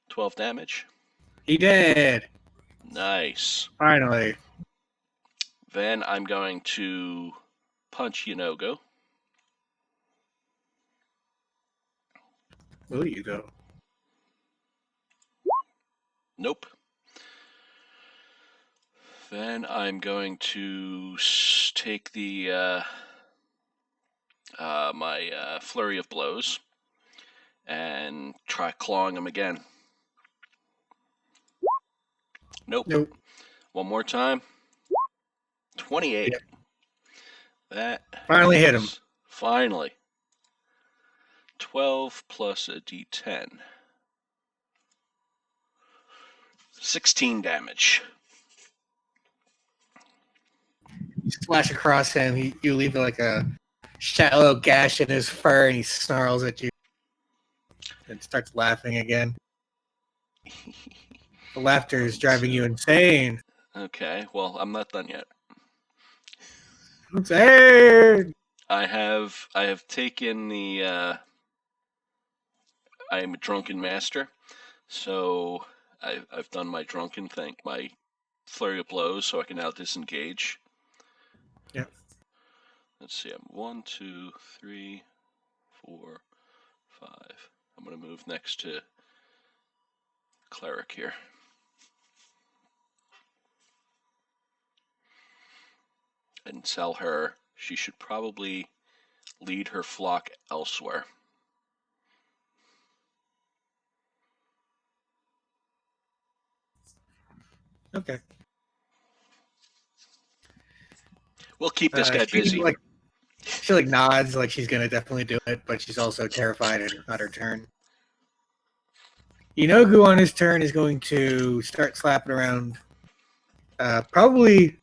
12 damage. He did. Nice. Finally. Then I'm going to punch Yanogo. Will you go? Nope. Then I'm going to take the my flurry of blows and try clawing him again. Nope. One more time. 28. Yep. That Finally hit him. Finally. 12 plus a d10. 16 damage. You slash across him. You leave like a shallow gash in his fur, and he snarls at you and starts laughing again. The laughter is driving you insane. Okay, well, I'm not done yet. Insane! I have taken the I am a drunken master, so I've done my drunken thing, my flurry of blows, so I can now disengage. Yeah. Let's see, I'm 1, 2, 3, 4, 5. I'm gonna move next to cleric here. And tell her she should probably lead her flock elsewhere. Okay. We'll keep this guy busy. She nods like she's gonna definitely do it, but she's also terrified and not her turn. You know, Ghuanaer's turn is going to start slapping around. Probably.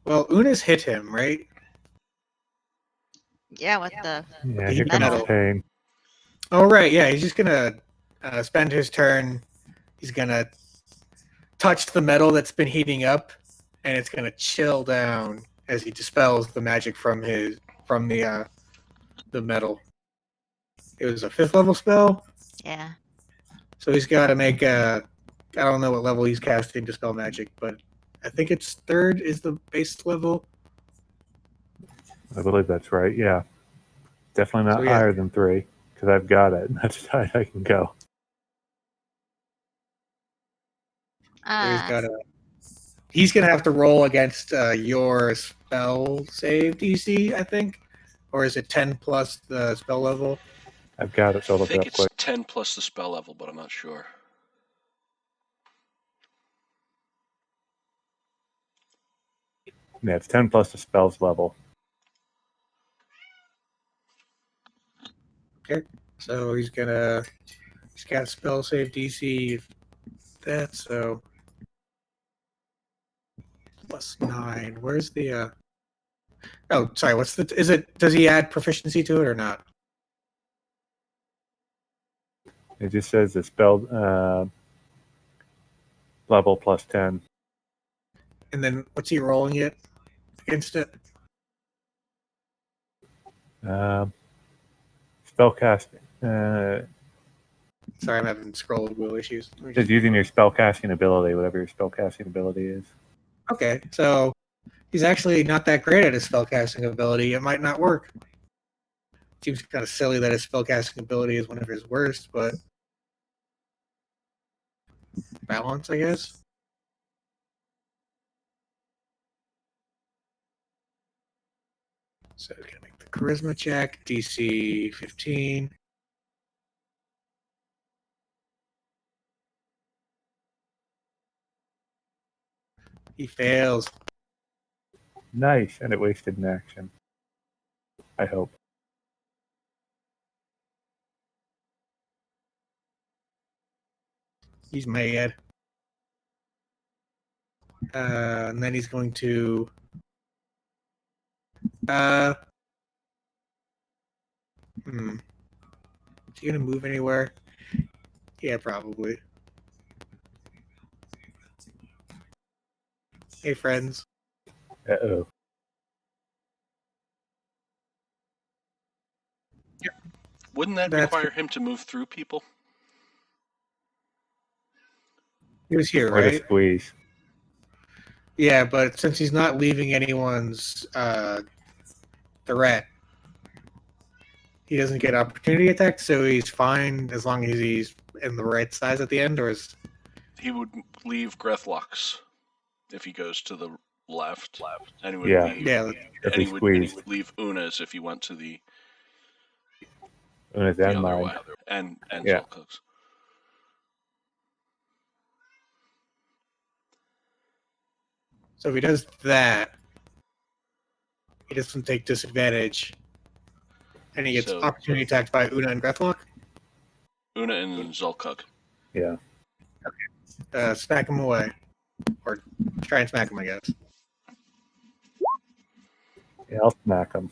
Well, Unna's hit him, right? Yeah, with the Yeah, the here comes metal. pain. Oh, right. Yeah, he's just gonna spend his turn. He's gonna touch the metal that's been heating up, and it's gonna chill down as he dispels the magic from the metal. It was a 5th level spell, yeah. so he's got to make a. I don't know what level he's casting dispel magic, but I think it's 3rd is the base level. I believe that's right. Yeah, definitely not So, yeah. higher than 3 because I've got it. That's as high as I can go. So he's gonna have to roll against your spell save DC, I think, or is it 10 plus the spell level? I've got it, so I I'll look it think up it's quick. 10 plus the spell level, but I'm not sure. Yeah, it's 10 plus the spells level. Okay, so he's got spell save DC. That so plus 9. Where's the? Oh, sorry. What's the? Is it? Does he add proficiency to it or not? It just says the spell level plus 10. And then what's he rolling it against it? Spell casting. Sorry, I'm having scroll wheel issues. Just using your spell casting ability, whatever your spell casting ability is. Okay, so he's actually not that great at his spellcasting ability. It might not work. Seems kind of silly that his spellcasting ability is one of his worst, but balance, I guess. So we're gonna make the charisma check, DC 15. He fails. Nice, and it wasted an action. I hope. He's mad. And then he's going to. Is he gonna move anywhere? Yeah, probably. Hey, friends. Uh-oh. Wouldn't that That's require him to move through people? He was here, Or to right? squeeze. Yeah, but since he's not leaving anyone's threat, he doesn't get opportunity attack, so he's fine as long as he's in the right size at the end, or is... He would leave Grethlok's if he goes to the left, and he would Yeah. leave, Yeah, If and he he would squeezed. leave Unna's if he went to the Unna's the and other mine. way, and Yeah. Xolkug's. so if he does that, he doesn't take disadvantage, and he gets So- opportunity attacked by Unna and Grethlok. Unna and Xolkug. Yeah. Smack him away, or try and smack him, I guess. Yeah, I'll smack him.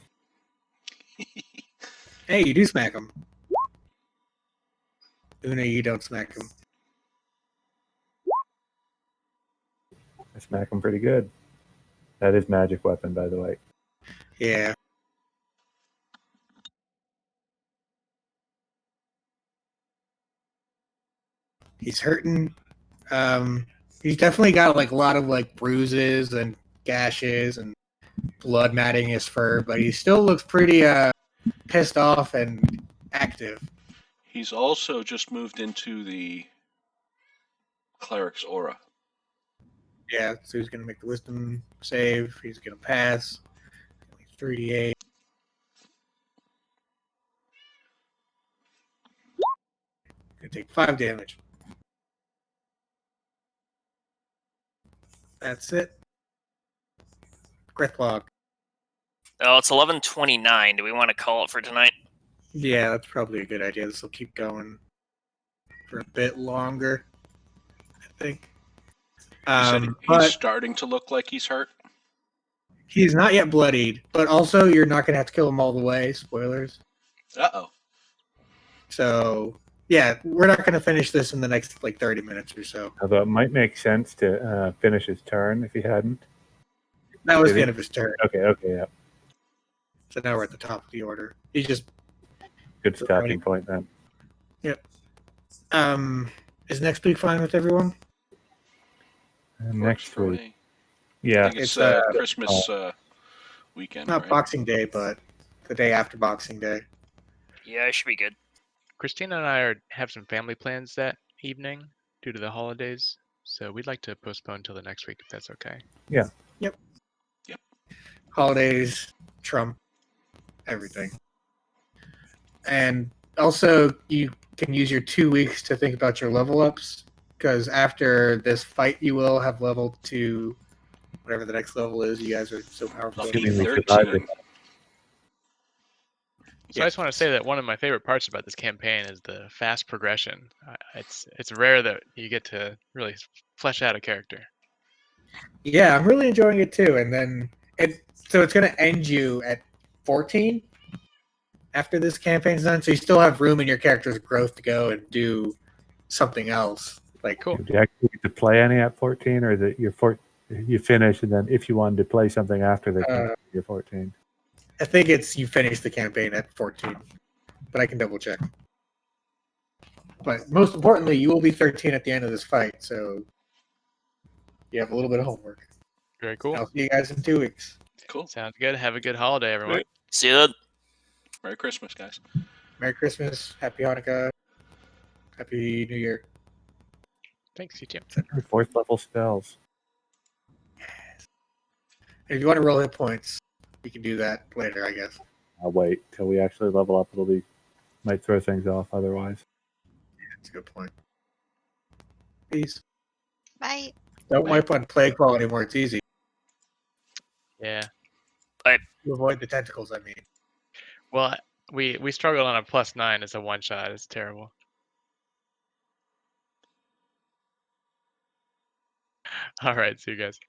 Hey, you do smack him. Unna, you don't smack him. I smack him pretty good. That is magic weapon, by the way. Yeah. He's hurting. He's definitely got like a lot of like bruises and gashes and blood matting his fur, but he still looks pretty pissed off and active. He's also just moved into the cleric's aura. Yeah, so he's gonna make the wisdom save. He's gonna pass. 3d8. Gonna take 5 damage. That's it. Grethlok. Oh, it's 11:29. Do we want to call it for tonight? Yeah, that's probably a good idea. This will keep going for a bit longer, I think. You said he's But starting to look like he's hurt. he's not yet bloodied. But also, you're not gonna have to kill him all the way. Spoilers. Uh-oh. So yeah, we're not gonna finish this in the next like 30 minutes or so. Although it might make sense to finish his turn if he hadn't. That was Did the he? end of his turn. Okay, yeah. So now we're at the top of the order. He's just Good stopping point then. is next week fine with everyone? Next For week. me. I Yeah, think it's It's, Christmas weekend, Not right? Boxing Day, but the day after Boxing Day. Yeah, it should be good. Christina and I have some family plans that evening due to the holidays, so we'd like to postpone until the next week if that's okay. Holidays trump everything. And also, you can use your 2 weeks to think about your level ups, because after this fight, you will have leveled to whatever the next level is. You guys are so powerful. Lucky Assuming we 13. survive it. So I just want to say that one of my favorite parts about this campaign is the fast progression. It's rare that you get to really flesh out a character. Yeah, I'm really enjoying it too. And then so it's going to end you at 14 after this campaign's done. So you still have room in your character's growth to go and do something else. Like Cool. Do you actually get to play any at 14, or is it you finish and then if you wanted to play something after the campaign, you're 14? I think it's you finish the campaign at 14, but I can double check. But most importantly, you will be 13 at the end of this fight, so you have a little bit of homework. Very cool. I'll see you guys in 2 weeks. Cool. Sounds good. Have a good holiday, everyone. Right. See you then. Merry Christmas, guys. Merry Christmas, Happy Hanukkah, Happy New Year. Thanks, you too. Fourth level spells. And if you want to roll hit points, you can do that later, I guess. I'll wait till we actually level up. Might throw things off otherwise. That's a good point. Peace. Bye. Don't Bye. wipe on plague ball anymore. It's easy. Yeah. You avoid the tentacles, I mean. Well, we struggled on a +9 as a one shot. It's terrible. All right, see you guys.